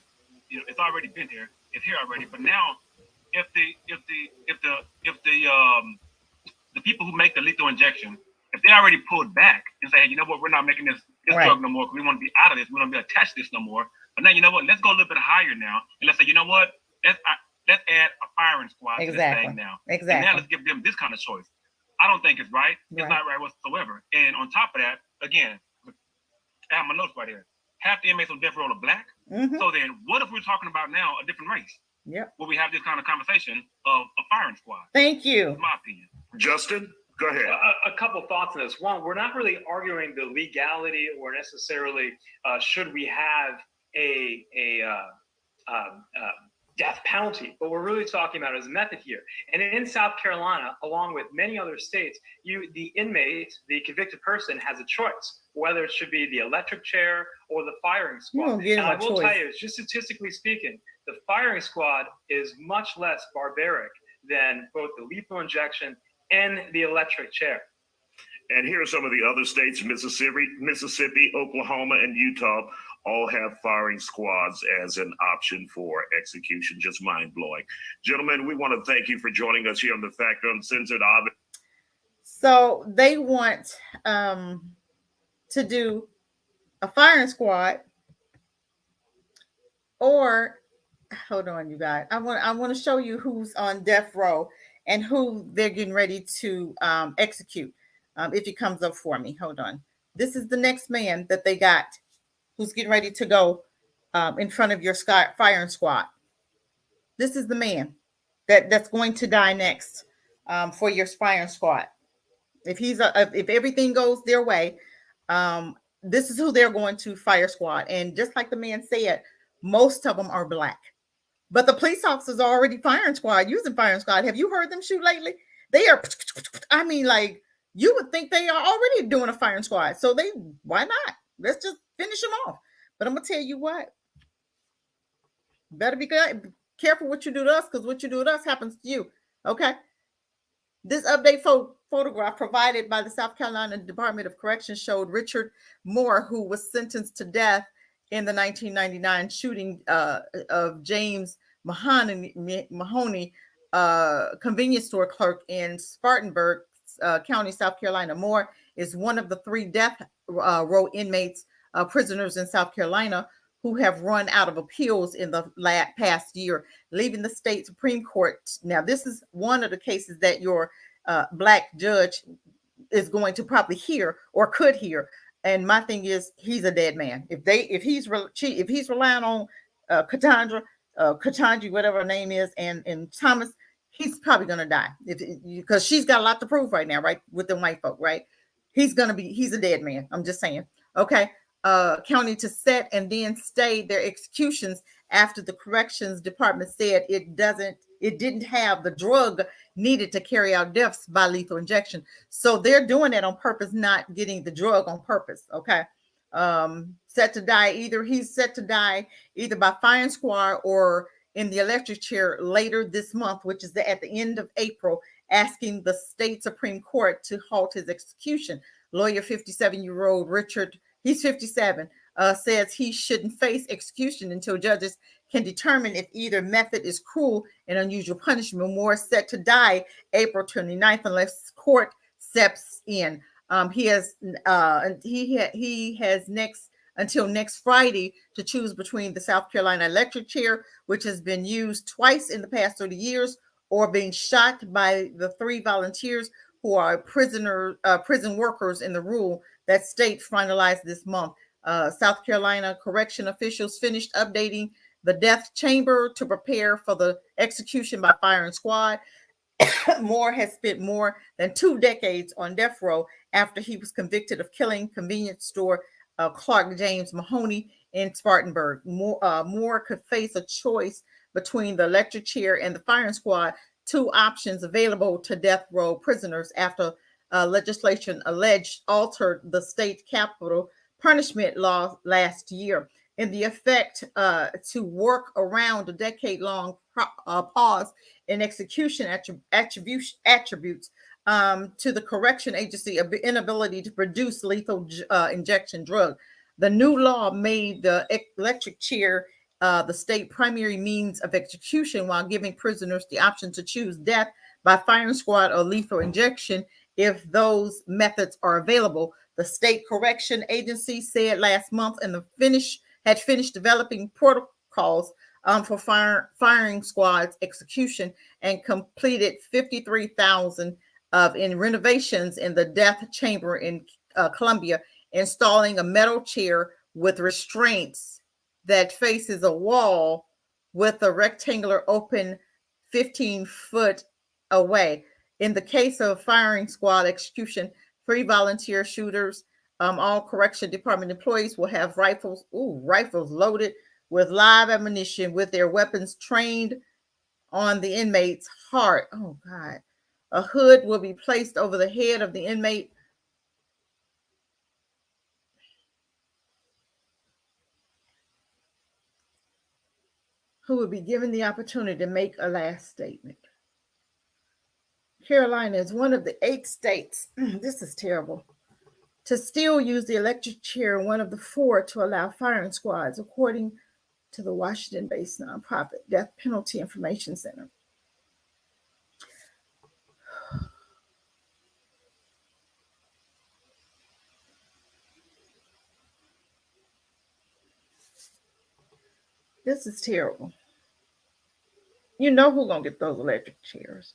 It's already been here. It's here already. But now, if the people who make the lethal injection, if they already pulled back and say, hey, you know what, we're not making this drug no more because we want to be out of this. We don't be attached to this no more. But now, you know what, let's go a little bit higher now. And let's say, you know what, let's add a firing squad to this Exactly. thing now. And now Exactly. let's give them this kind of choice. I don't think it's right. It's Right. not right whatsoever. And on top of that, again, I have my notes right here. Half the inmates on death row are black. Mhm. So then, what if we're talking about now a different race? Yep. Where we have this kind of conversation of a firing squad. Thank you. In my opinion. Justin, go ahead. A couple thoughts on this. One, we're not really arguing the legality or necessarily should we have a death penalty. What we're really talking about is method here. And in South Carolina, along with many other states, the inmate, the convicted person, has a choice whether it should be the electric chair or the firing You squad. don't give And him I a will tell choice. you, just statistically speaking, the firing squad is much less barbaric than both the lethal injection and the electric chair. And here are some of the other states: Mississippi, Oklahoma, and Utah all have firing squads as an option for execution. Just mind blowing. Gentlemen, we want to thank you for joining us here on the Factor Uncensored. So they want to do a firing squad, or hold on, you guys. I want to show you who's on death row and who they're getting ready to execute. If it comes up for me, hold on. This is the next man that they got, who's getting ready to go in front of your firing squad. This is the man that's going to die next for your firing squad. If if everything goes their way, this is who they're going to fire squad. And just like the man said, most of them are black. But the police officers are already firing squad, using firing squad. Have you heard them shoot lately? They are, I mean, like, you would think they are already doing a firing squad. So why not? Let's just finish them off. But I'm going to tell you what, better be careful what you do to us, because what you do to us happens to you. Okay. This update photograph provided by the South Carolina Department of Corrections showed Richard Moore, who was sentenced to death in the 1999 shooting of James Mahoney, convenience store clerk in Spartanburg County, South Carolina. Moore is one of the 3 death row inmates, prisoners in South Carolina, who have run out of appeals in the past year, leaving the state Supreme Court. Now, this is one of the cases that your black judge is going to probably hear or could hear. And my thing is, he's a dead man. If he's relying on Ketanji, whatever her name is, and Thomas, he's probably gonna die because she's got a lot to prove right now, right, with the white folk, right? He's a dead man. I'm just saying. Okay. County to set and then stay their executions after the corrections department said it didn't have the drug needed to carry out deaths by lethal injection. So they're doing that on purpose, not getting the drug on purpose. Okay. Set to die he's set to die either by firing squad or in the electric chair later this month, which is at the end of April, asking the state Supreme Court to halt his execution. Lawyer 57-year-old Richard, he's 57, says he shouldn't face execution until judges can determine if either method is cruel and unusual punishment. Moore is set to die April 29th unless court steps in. He has until next Friday to choose between the South Carolina electric chair, which has been used twice in the past 30 years, or being shot by the 3 volunteers who are prison workers in the rule that state finalized this month. South Carolina correction officials finished updating the death chamber to prepare for the execution by firing squad. Moore has spent more than 2 decades on death row after he was convicted of killing convenience store Clark James Mahoney in Spartanburg. Moore could face a choice between the electric chair and the firing squad, 2 options available to death row prisoners after legislation alleged altered the state capital punishment law last year in the effect to work around a decade-long pause in execution attributes to the correction agency of inability to produce lethal injection drug. The new law made the electric chair the state primary means of execution, while giving prisoners the option to choose death by firing squad or lethal injection if those methods are available. The state correction agency said last month had finished developing protocols for firing squad's execution and completed 53,000 in renovations in the death chamber in Colombia, installing a metal chair with restraints that faces a wall with a rectangular open 15-foot away. In the case of firing squad execution, 3 volunteer shooters, all correction department employees will have rifles loaded with live ammunition, with their weapons trained on the inmate's heart. Oh God. A hood will be placed over the head of the inmate, who will be given the opportunity to make a last statement. Carolina is one of the 8 states, this is terrible, to still use the electric chair, one of the 4 to allow firing squads, according to the Washington-based nonprofit Death Penalty Information Center. This is terrible. You know who's going to get those electric chairs.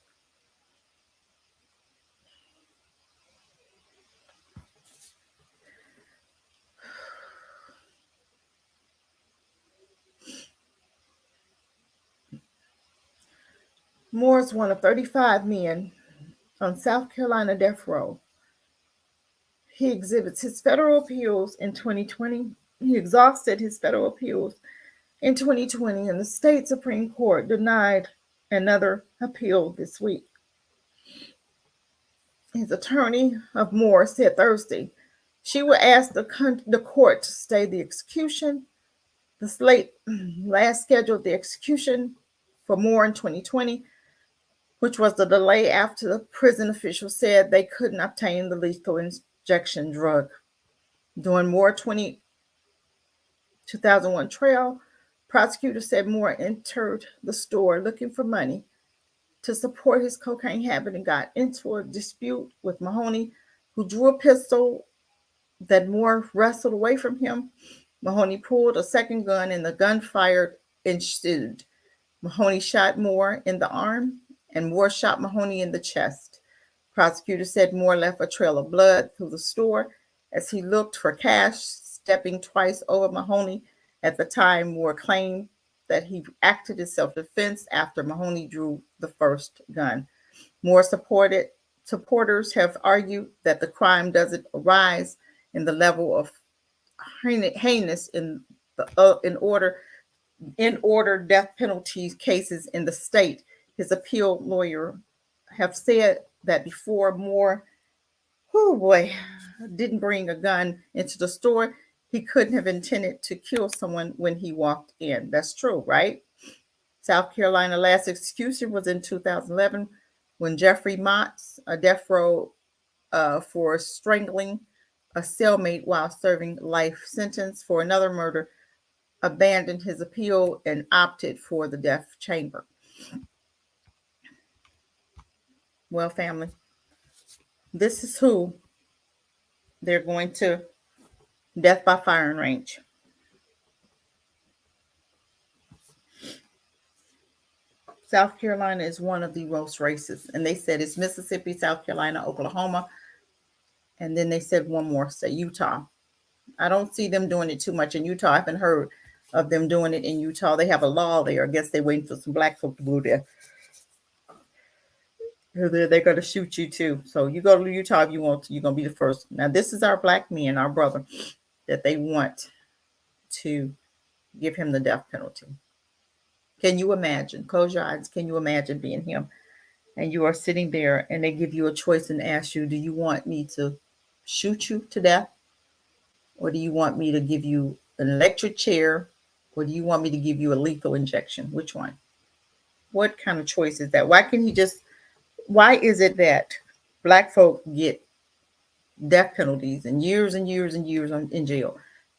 Moore is one of 35 men on South Carolina death row. He exhibits his federal appeals in 2020. He exhausted his federal appeals in 2020, and the state Supreme Court denied another appeal this week. His attorney of Moore said Thursday she would ask the court to stay the execution. The slate last scheduled the execution for Moore in 2020, which was the delay after the prison officials said they couldn't obtain the lethal injection drug. During Moore 2001 trial, prosecutors said Moore entered the store looking for money to support his cocaine habit and got into a dispute with Mahoney, who drew a pistol that Moore wrestled away from him. Mahoney pulled a second gun and the gunfire ensued. Mahoney shot Moore in the arm and Moore shot Mahoney in the chest. Prosecutors said Moore left a trail of blood through the store as he looked for cash, stepping twice over Mahoney. At the time, Moore claimed that he acted in self-defense after Mahoney drew the first gun. Moore supporters have argued that the crime doesn't arise in the level of heinous in order death penalty cases in the state. His appeal lawyer have said that before Moore, didn't bring a gun into the store, he couldn't have intended to kill someone when he walked in. That's true, right? South Carolina last execution was in 2011 when Jeffrey Motts, a death row for strangling a cellmate while serving life sentence for another murder, abandoned his appeal and opted for the death chamber. Well, family, this is who they're going to death by firing range. South Carolina is one of the most racist, and they said it's Mississippi, South Carolina, Oklahoma, and then they said one more state, Utah. I don't see them doing it too much in Utah. I haven't heard of them doing it in Utah. They have a law there. I guess they're waiting for some black folk to go there. They're going to shoot you too. So you go to Utah if you want to. You're going to be the first. Now, this is our black man, our brother, that they want to give him the death penalty. Can you imagine? Close your eyes. Can you imagine being him? And you are sitting there and they give you a choice and ask you, do you want me to shoot you to death? Or do you want me to give you an electric chair? Or do you want me to give you a lethal injection? Which one? What kind of choice is that? Why is it that black folk get death penalties and years and years and years in jail?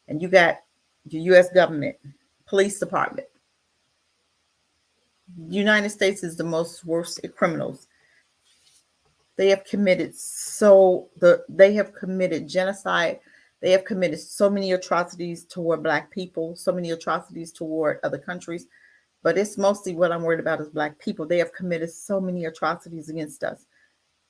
And you got the U.S. government, police department. The United States is the most worst criminals. They have committed genocide. They have committed so many atrocities toward black people, so many atrocities toward other countries. but it's mostly what I'm worried about is Black people. They have committed so many atrocities against us,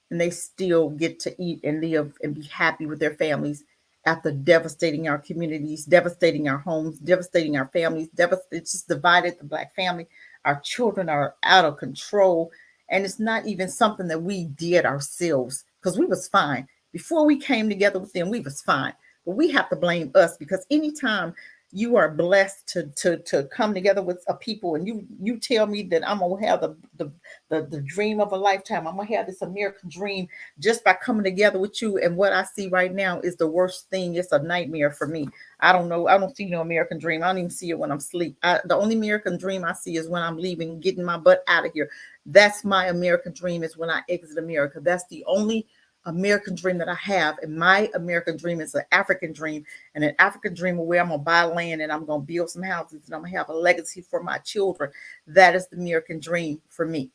and they still get to eat and live and be happy with their families after devastating our communities, devastating our homes, devastating our families. It's just divided the Black family. Our children are out of control, and it's not even something that we did ourselves, because we was fine before we came together with them. We was fine, but we have to blame us, because anytime you are blessed to come together with a people, and you tell me that I'm gonna have the dream of a lifetime, I'm gonna have this American dream just by coming together with you. And what I see right now is the worst thing. It's a nightmare for me. I don't know. I don't see no American dream. I don't even see it when I'm asleep. The only American dream I see is when I'm leaving, getting my butt out of here. That's my American dream, is when I exit America. That's the only American dream that I have. And my American dream is an African dream, and an African dream where I'm gonna buy land and I'm gonna build some houses and I'm gonna have a legacy for my children. That is the American dream for me.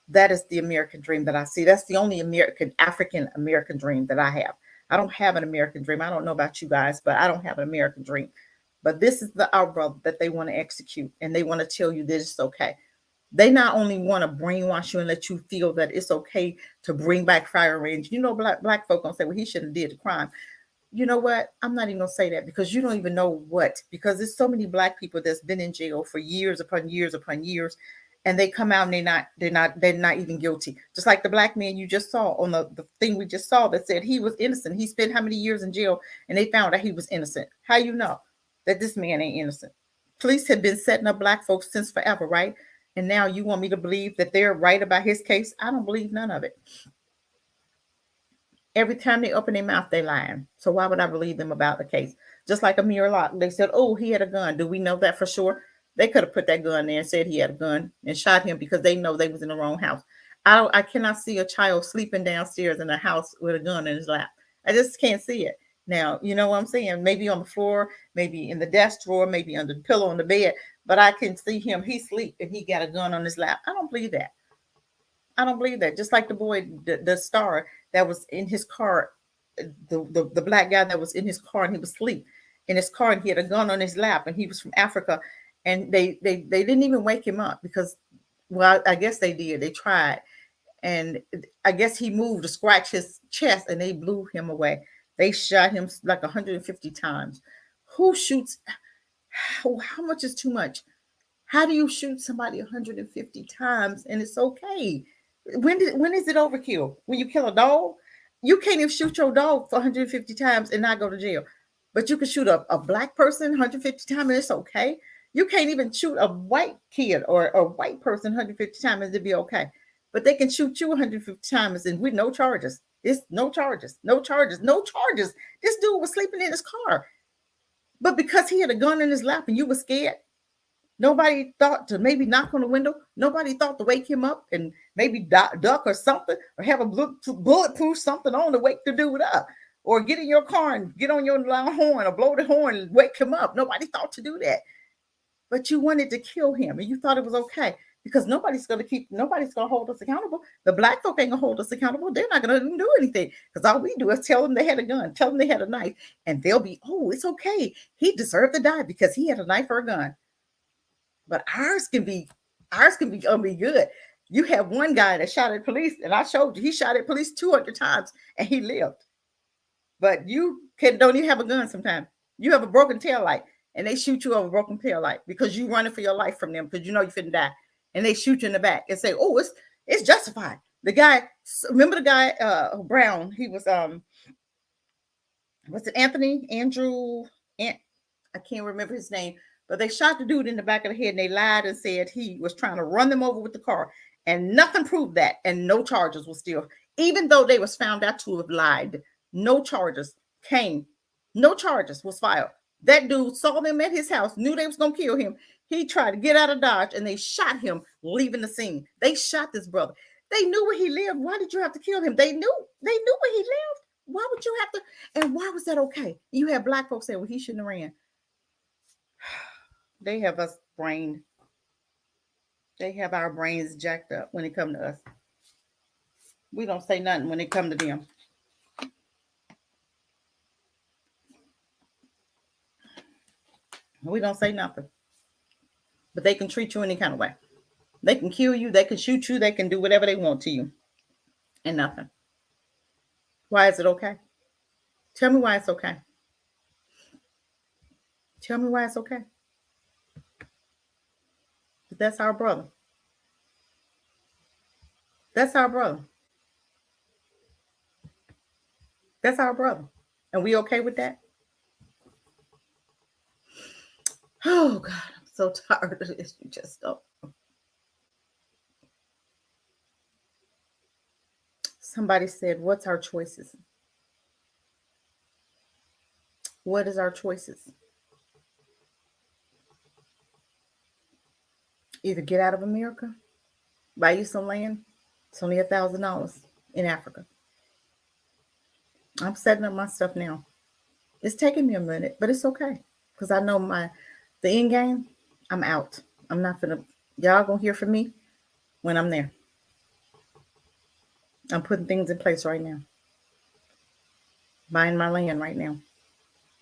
That is the American dream that I see. That's the only African American dream that I have. I don't have an American dream. I don't know about you guys, but I don't have an American dream. But this is the outbrother that they want to execute, and they want to tell you that it's okay. They not only want to brainwash you and let you feel that it's okay to bring back fire range. You know, black folk gonna say, well, he shouldn't have did the crime. You know what? I'm not even gonna say that, because you don't even know what, because there's so many Black people that's been in jail for years upon years upon years, and they come out and they're not even guilty. Just like the Black man you just saw on the thing we just saw that said he was innocent. He spent how many years in jail, and they found out he was innocent. How you know that this man ain't innocent? Police have been setting up Black folks since forever, right? And now you want me to believe that they're right about his case? I don't believe none of it. Every time they open their mouth, they lying. So why would I believe them about the case? Just like Amir Locke, they said, oh, he had a gun. Do we know that for sure? They could have put that gun there and said he had a gun and shot him, because they know they was in the wrong house. I cannot see a child sleeping downstairs in a house with a gun in his lap. I just can't see it. Now, you know what I'm saying? Maybe on the floor, maybe in the desk drawer, maybe under the pillow on the bed, but I can see him. He sleep and he got a gun on his lap. I don't believe that. I don't believe that. Just like the boy, the star that was in his car, the Black guy that was in his car, and he was asleep in his car, and he had a gun on his lap, and he was from Africa, and they didn't even wake him up, because, well, I guess they did. They tried, and I guess he moved to scratch his chest, and they blew him away. They shot him like 150 times. Who shoots? How much is too much? How do you shoot somebody 150 times and it's okay? When is it overkill? When you kill a dog? You can't even shoot your dog for 150 times and not go to jail. But you can shoot a Black person 150 times and it's okay. You can't even shoot a white kid or a white person 150 times and it'd be okay. But they can shoot you 150 times and with no charges. It's no charges, no charges, no charges. This dude was sleeping in his car. But because he had a gun in his lap and you were scared, nobody thought to maybe knock on the window. Nobody thought to wake him up and maybe duck or something, or have a bulletproof something on to wake the dude up, or get in your car and get on your loud horn or blow the horn and wake him up. Nobody thought to do that. But you wanted to kill him and you thought it was okay, because nobody's going to hold us accountable. The Black folk ain't going to hold us accountable. They're not going to do anything, because all we do is tell them they had a gun, tell them they had a knife, and they'll be, oh, it's okay. He deserved to die because he had a knife or a gun. But ours can be good. You have one guy that shot at police, and I showed you he shot at police 200 times and he lived. But you don't even have a gun sometimes. You have a broken tail light and they shoot you over a broken tail light because you running for your life from them, because you know you finna die. And they shoot you in the back and say, oh, it's justified. The guy, remember the guy, Brown, he was, what's it, Andrew, I can't remember his name, but they shot the dude in the back of the head and they lied and said he was trying to run them over with the car, and nothing proved that, and no charges were still, even though they was found out to have lied, no charges came, no charges was filed. That dude saw them at his house, knew they was going to kill him. He tried to get out of Dodge and they shot him leaving the scene. They shot this brother. They knew where he lived. Why did you have to kill him? They knew where he lived. Why would you have to? And why was that okay? You have Black folks say, well, he shouldn't have ran. They have us brained. They have our brains jacked up when it comes to us. We don't say nothing when it comes to them. We don't say nothing. but they can treat you any kind of way. They can kill you, they can shoot you, they can do whatever they want to you, and nothing. Why is it okay? Tell me why it's okay. Tell me why it's okay. But that's our brother. That's our brother. That's our brother. And we okay with that? Oh God, I'm so tired of this. You just don't. Somebody said, what's our choices? What is our choices? Either get out of America, buy you some land. It's only $1,000 in Africa. I'm setting up my stuff now. It's taking me a minute, but it's okay. Because I know the end game, I'm out. I'm not y'all gonna hear from me when I'm there. I'm putting things in place right now. Buying my land right now.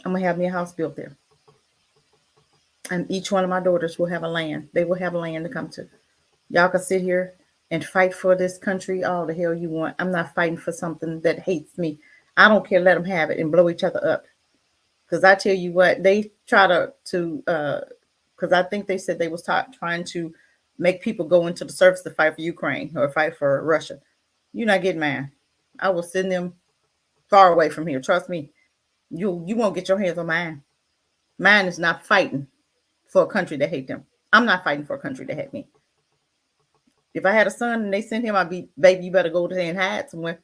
I'm gonna have me a house built there. And each one of my daughters will have a land. They will have a land to come to. Y'all can sit here and fight for this country all the hell you want. I'm not fighting for something that hates me. I don't care. Let them have it and blow each other up. Because I tell you what, they try to because I think they said they was trying to make people go into the service to fight for Ukraine or fight for Russia. You're not getting mine. I will send them far away from here. Trust me. You won't get your hands on mine. Mine is not fighting for a country that hate them. I'm not fighting for a country that hate me. If I had a son and they sent him, I'd be, baby, you better go there and hide somewhere.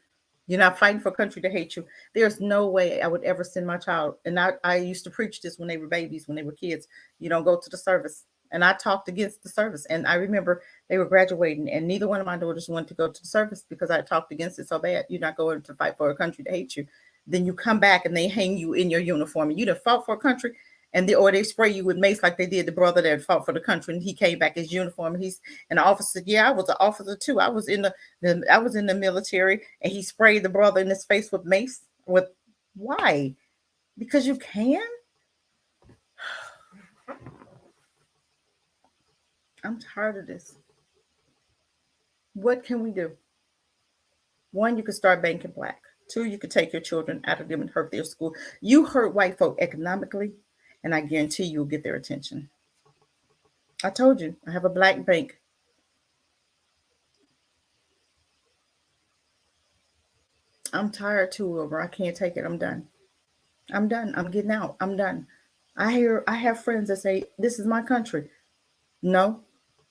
You're not fighting for a country to hate you. There's no way I would ever send my child. And I used to preach this when they were babies, when they were kids. You don't go to the service. And I talked against the service. And I remember they were graduating and neither one of my daughters wanted to go to the service because I talked against it so bad. You're not going to fight for a country to hate you. Then you come back and they hang you in your uniform. And you done fought for a country or they spray you with mace like they did the brother that fought for the country. And he came back in his uniform. And he's an officer. Yeah, I was an officer too. I was in the military and he sprayed the brother in his face with mace. Why? Because you can? I'm tired of this. What can we do? One, you can start banking black. Two, you could take your children out of them and hurt their school. You hurt white folk economically, and I guarantee you'll get their attention. I told you, I have a black bank. I'm tired too, Wilbur. I can't take it. I'm done. I'm done. I'm getting out. I'm done. I have friends that say, this is my country. No,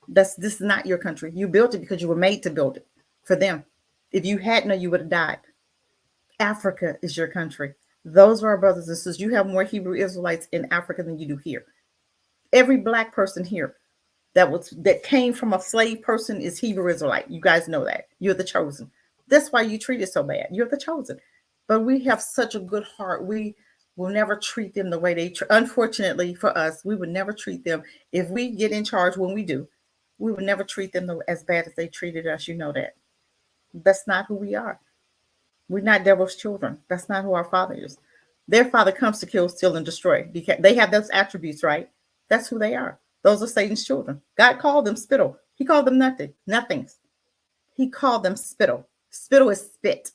this is not your country. You built it because you were made to build it for them. If you hadn't, you would have died. Africa is your country. Those are our brothers and sisters. You have more Hebrew Israelites in Africa than you do here. Every black person here that came from a slave person is Hebrew Israelite. You guys know that. You're the chosen. That's why you treat it so bad. You're the chosen. But we have such a good heart. We will never treat them the way they unfortunately for us, we would never treat them. If we get in charge when we do, we would never treat them as bad as they treated us. You know that. That's not who we are. We're not devil's children. That's not who our Father is. Their Father comes to kill, steal, and destroy. They have those attributes, right? That's who they are. Those are Satan's children. God called them spittle. He called them nothings. He called them spittle. Spittle is spit.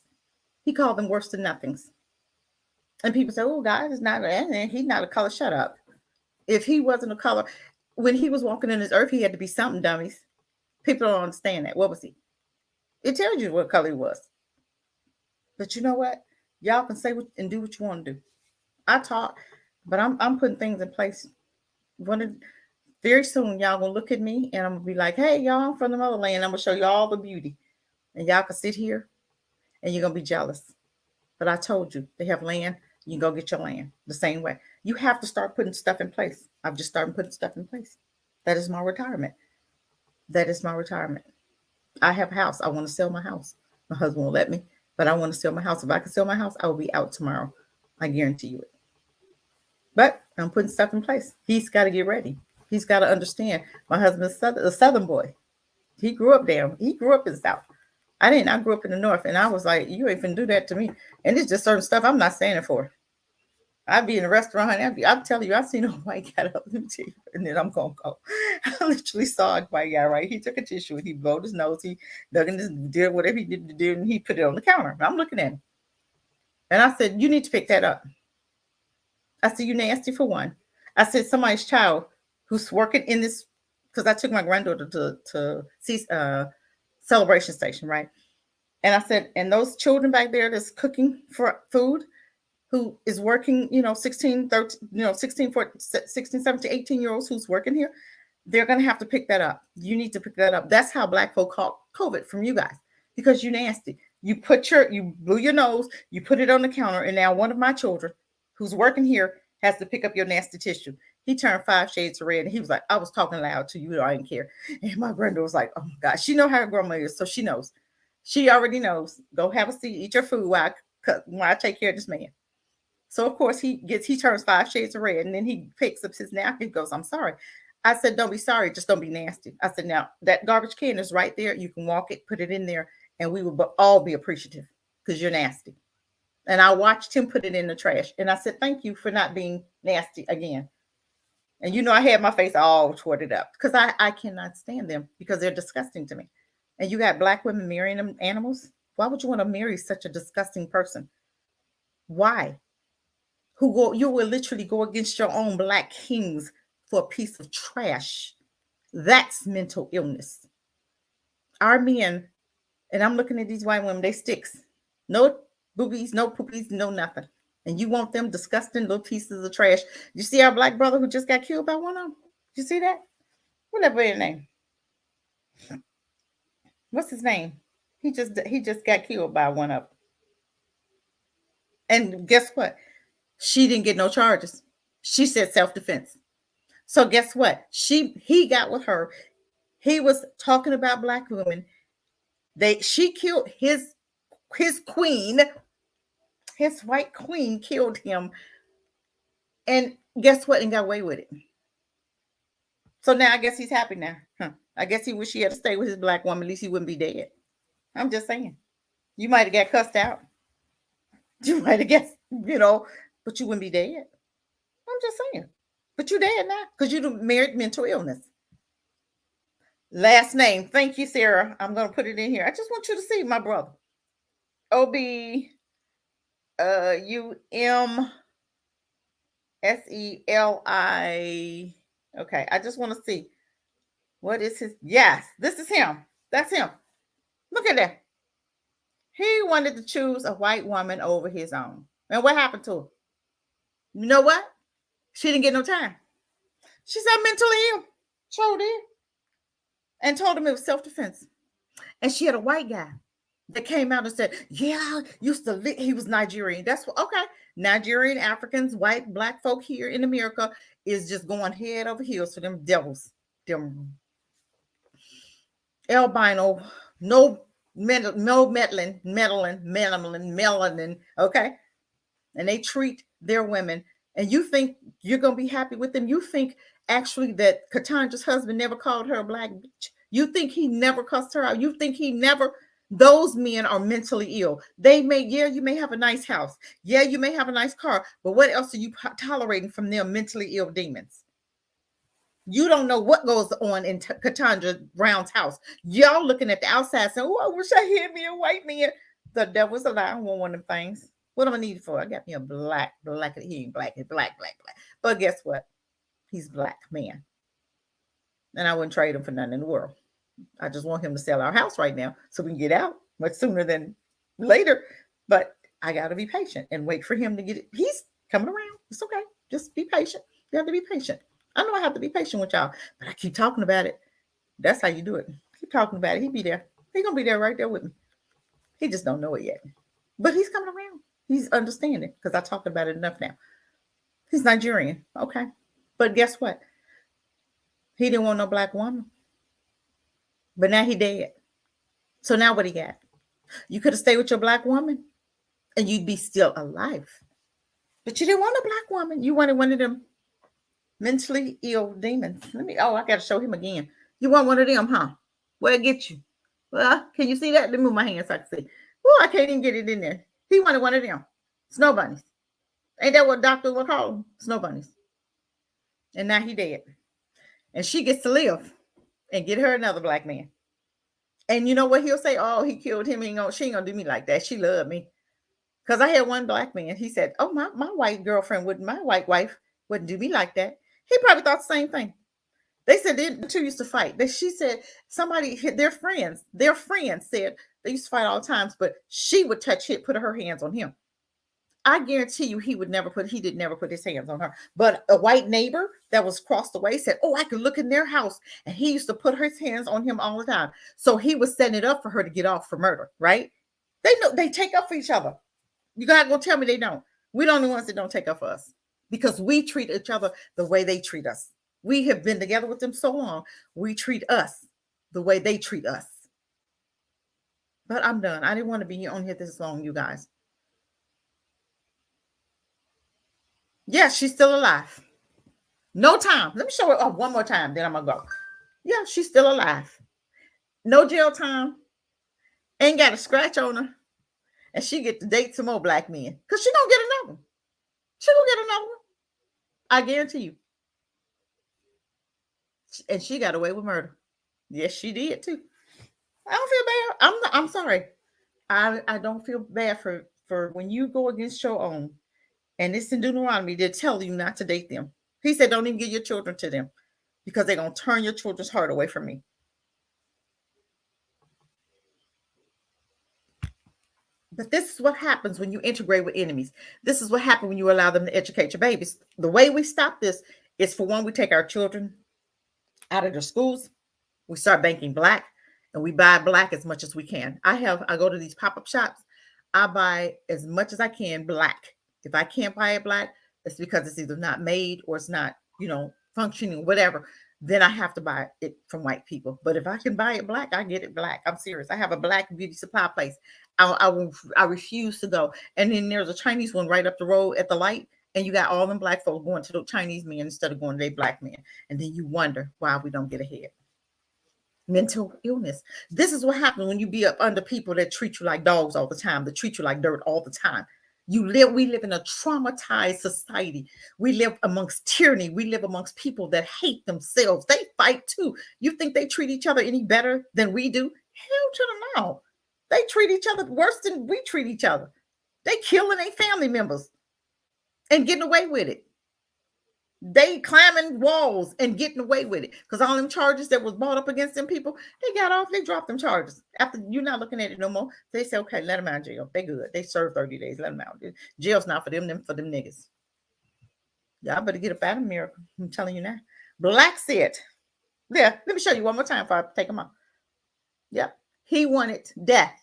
He called them worse than nothings. And people say, oh, God is not, he's not a color. Shut up. If he wasn't a color, when he was walking in this earth, he had to be something, dummies. People don't understand that. What was he? It tells you what color he was. But you know what? Y'all can say and do what you want to do. I talk, but I'm putting things in place. Very soon, y'all gonna look at me and I'm gonna be like, hey, y'all, I'm from the motherland. I'm gonna show you all the beauty. And y'all can sit here and you're gonna be jealous. But I told you, they have land. You can go get your land the same way. You have to start putting stuff in place. I've just started putting stuff in place. That is my retirement. That is my retirement. I have a house. I want to sell my house. My husband won't let me, but I want to sell my house. If I can sell my house, I will be out tomorrow. I guarantee you it. But I'm putting stuff in place. He's got to get ready. He's got to understand. My husband's a Southern boy. He grew up in the South. I grew up in the North, and I was like, you ain't finna do that to me. And it's just certain stuff I'm not standing for. I'd be in a restaurant, honey. I'm telling you, I've seen a white guy up, let me tell you, and then I'm gonna go. I literally saw a white guy, right? He took a tissue and he blowed his nose, he dug in his, did whatever he did to do, and he put it on the counter. I'm looking at him. And I said, you need to pick that up. I said, you nasty for one. I said, somebody's child who's working in this, because I took my granddaughter to see celebration station, right? And I said, and those children back there that's cooking for food, who is working, 16, 13, 16, 14, 16, 17, 18-year-olds who's working here, they're going to have to pick that up. You need to pick that up. That's how Black folk caught COVID from you guys, because you nasty. You blew your nose, you put it on the counter, and now one of my children who's working here has to pick up your nasty tissue. He turned 5 shades of red, and he was like, I was talking loud to you, I didn't care. And my granddaughter was like, oh my God, she know how her grandma is, so she knows. She already knows. Go have a seat, eat your food while I take care of this man. So of course he turns 5 shades of red, and then he picks up his napkin, goes, I'm sorry. I said, don't be sorry, just don't be nasty. I said, now that garbage can is right there. You can walk it, put it in there, and we will all be appreciative because you're nasty. And I watched him put it in the trash. And I said, thank you for not being nasty again. And I had my face all twirled up because I cannot stand them because they're disgusting to me. And you got Black women marrying them animals. Why would you want to marry such a disgusting person? Why? You will literally go against your own Black kings for a piece of trash. That's mental illness. Our men, and I'm looking at these white women, they sticks. No boobies, no poopies, no nothing. And you want them disgusting little pieces of trash. You see our Black brother who just got killed by one of them? You see that? Whatever his name. What's his name? He just got killed by one of them. And guess what? She didn't get no charges. She said self-defense. So guess what? He got with her. He was talking about Black women. She killed his queen. His white queen killed him. And guess what? And got away with it. So now I guess he's happy now. I guess he wish he had to stay with his Black woman. At least he wouldn't be dead. I'm just saying. You might have got cussed out. You might have guessed, but you wouldn't be dead. I'm just saying. But you're dead now because you married mental illness. Last name. Thank you, Sarah. I'm going to put it in here. I just want you to see my brother. Obumseli. Okay. I just want to see. What is his? Yes, this is him. That's him. Look at that. He wanted to choose a white woman over his own. And what happened to her? You know what? She didn't get no time. She said mentally ill. Sure did. And told him it was self-defense. And she had a white guy that came out and said, yeah, he was Nigerian. That's what, okay. Nigerian, Africans, white, Black folk here in America is just going head over heels for them devils. Them albino, no melanin, okay? And they treat their women. And you think you're going to be happy with them? You think actually that Ketanjia's husband never called her a Black bitch? You think he never cussed her out? You think he never? Those men are mentally ill. You may have a nice house. Yeah, you may have a nice car. But what else are you tolerating from them mentally ill demons? You don't know what goes on in Ketanji Brown's house. Y'all looking at the outside saying, oh, I wish I had me a white man. The devil's a lie. I want one of them things. What am I need for? I got me a black. He ain't black. He's black. But guess what? He's Black man. And I wouldn't trade him for nothing in the world. I just want him to sell our house right now so we can get out much sooner than later. But I got to be patient and wait for him to get it. He's coming around. It's okay. Just be patient. You have to be patient. I know I have to be patient with y'all, but I keep talking about it. That's how you do it. Keep talking about it. He'll be there. He's going to be there right there with me. He just don't know it yet. But he's coming around. He's understanding because I talked about it enough now. He's Nigerian. Okay. But guess what? He didn't want no Black woman. But now he dead. So now what he got? You could have stayed with your Black woman and you'd be still alive. But you didn't want a Black woman. You wanted one of them mentally ill demons. I got to show him again. You want one of them, huh? Where'd it get you? Well, can you see that? Let me move my hand so I can see. Oh, I can't even get it in there. He wanted one of them. Snow bunnies. Ain't that what Dr. would call them? Snow bunnies. And now he dead. And she gets to live and get her another black man. And you know what he'll say? Oh, he killed him. She ain't gonna do me like that. She loved me. Because I had one black man. He said, oh, my white girlfriend wouldn't, my white wife wouldn't do me like that. He probably thought the same thing. They said the two used to fight. She said somebody, their friends said they used to fight all the times, but she would put her hands on him. I guarantee you he did never put his hands on her. But a white neighbor that was across the way said, oh, I could look in their house. And he used to put his hands on him all the time. So he was setting it up for her to get off for murder, right? They know they take up for each other. You gotta go tell me they don't. We don't the ones that don't take up for us because we treat each other the way they treat us. We have been together with them so long. We treat us the way they treat us. But I'm done. I didn't want to be on here this long, you guys. Yeah, she's still alive. No time. Let me show her one more time, then I'm gonna go. Yeah, she's still alive. No jail time. Ain't got a scratch on her. And she get to date some more black men. Because she don't get another one. She don't get another one. I guarantee you. And she got away with murder. Yes, she did too. I don't feel bad. I'm sorry. I don't feel bad for when you go against your own. And it's in Deuteronomy, they tell you not to date them. He said, don't even give your children to them because they're going to turn your children's heart away from me. But this is what happens when you integrate with enemies. This is what happens when you allow them to educate your babies. The way we stop this is, for one, we take our children out of their schools. We start banking black, and we buy black as much as we can. I go to these pop-up shops. I buy as much as I can black. If I can't buy it black, it's because it's either not made or it's not, functioning, whatever. Then I have to buy it from white people. But if I can buy it black, I get it black. I'm serious. I have a black beauty supply place. I refuse to go. And then there's a Chinese one right up the road at the light. And you got all them black folks going to the Chinese men instead of going to their black men. And then you wonder why we don't get ahead. Mental illness. This is what happens when you be up under people that treat you like dogs all the time, that treat you like dirt all the time. We live in a traumatized society. We live amongst tyranny. We live amongst people that hate themselves. They fight too. You think they treat each other any better than we do? Hell to the no. They treat each other worse than we treat each other. They killing their family members and getting away with it. They climbing walls and getting away with it because all them charges that was brought up against them people, they got off. They dropped them charges. After you're not looking at it no more, they say, okay, let them out of jail. They good. They serve 30 days. Let them out. Jail's not for them for them niggas. Y'all better get up out of America. I'm telling you now. Black said, yeah, let me show you one more time before I take them out. Yep. He wanted death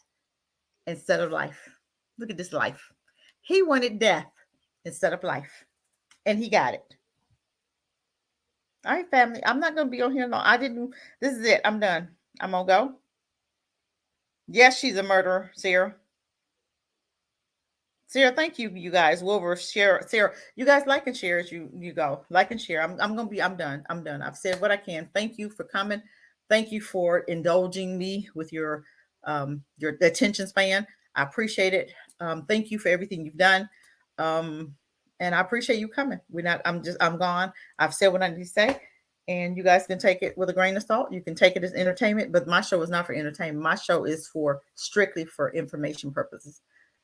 instead of life. Look at this life. He wanted death instead of life. And he got it. All right, family. I'm not going to be on here long. This is it. I'm done. I'm going to go. Yes, she's a murderer, Sarah. Sarah, thank you, you guys. Wilbur, share, Sarah. You guys like and share as you go. Like and share. I'm done. I'm done. I've said what I can. Thank you for coming. Thank you for indulging me with your attention span. I appreciate it. Thank you for everything you've done. And I appreciate you coming. I'm gone. I've said what I need to say. And you guys can take it with a grain of salt. You can take it as entertainment, but my show is not for entertainment. My show is strictly for information purposes.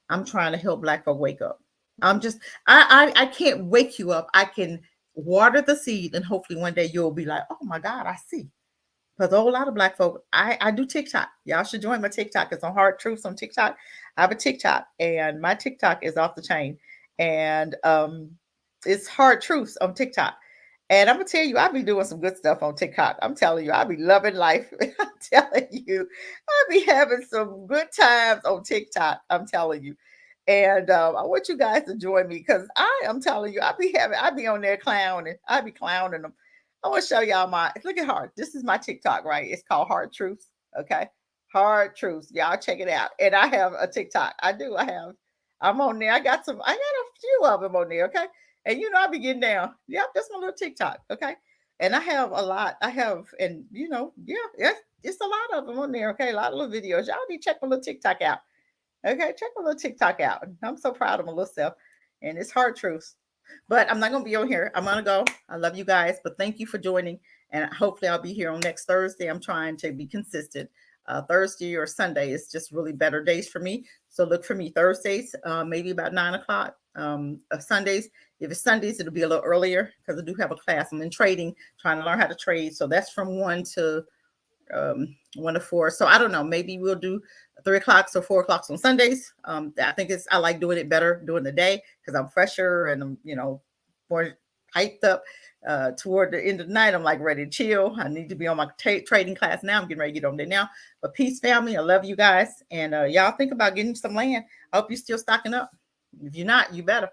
I'm trying to help Black folk wake up. I can't wake you up. I can water the seed and hopefully one day you'll be like, oh my God, I see. Because a whole lot of Black folk, I do TikTok. Y'all should join my TikTok. It's on Hard Truths on TikTok. I have a TikTok and my TikTok is off the chain. And it's Hard Truths on TikTok. And I'm going to tell you, I'll be doing some good stuff on TikTok. I'm telling you, I'll be loving life. I'm telling you, I'll be having some good times on TikTok. I'm telling you. And I want you guys to join me because I am telling you, I'll be on there clowning. I'll be clowning them. I want to show y'all look at Hard. This is my TikTok, right? It's called Hard Truths. Okay. Hard Truths. Y'all check it out. And I have a TikTok. I'm on there. I got a few of them on there. Okay. And I'll be getting down. Yep. That's my little TikTok. Okay. And I have a lot. It's a lot of them on there. Okay. A lot of little videos. Y'all need to check my little TikTok out. Okay. Check my little TikTok out. I'm so proud of my little self. and it's hard truths. But I'm not going to be on here. I'm going to go. I love you guys, but thank you for joining. And hopefully I'll be here on next Thursday. I'm trying to be consistent. Thursday or Sunday is just really better days for me. So look for me Thursdays, maybe about 9 o'clock. Sundays, if it's Sundays, it'll be a little earlier because I do have a class. I'm in trading, trying to learn how to trade. So that's from 1 to 4. So I don't know. Maybe we'll do 3 o'clock or 4 o'clock on Sundays. I think I like doing it better during the day because I'm fresher and I'm, more hyped up. Toward the end of the night, I'm like ready to chill. I need to be on my trading class now. I'm getting ready to get on there now. But peace, family. I love you guys. And y'all think about getting some land. I hope you're still stocking up. If you're not, you better.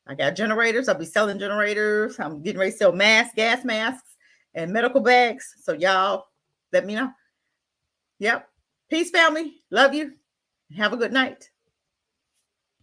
I got generators. I'll be selling generators. I'm getting ready to sell gas masks, and medical bags. So y'all let me know. Yep. Peace, family. Love you. Have a good night.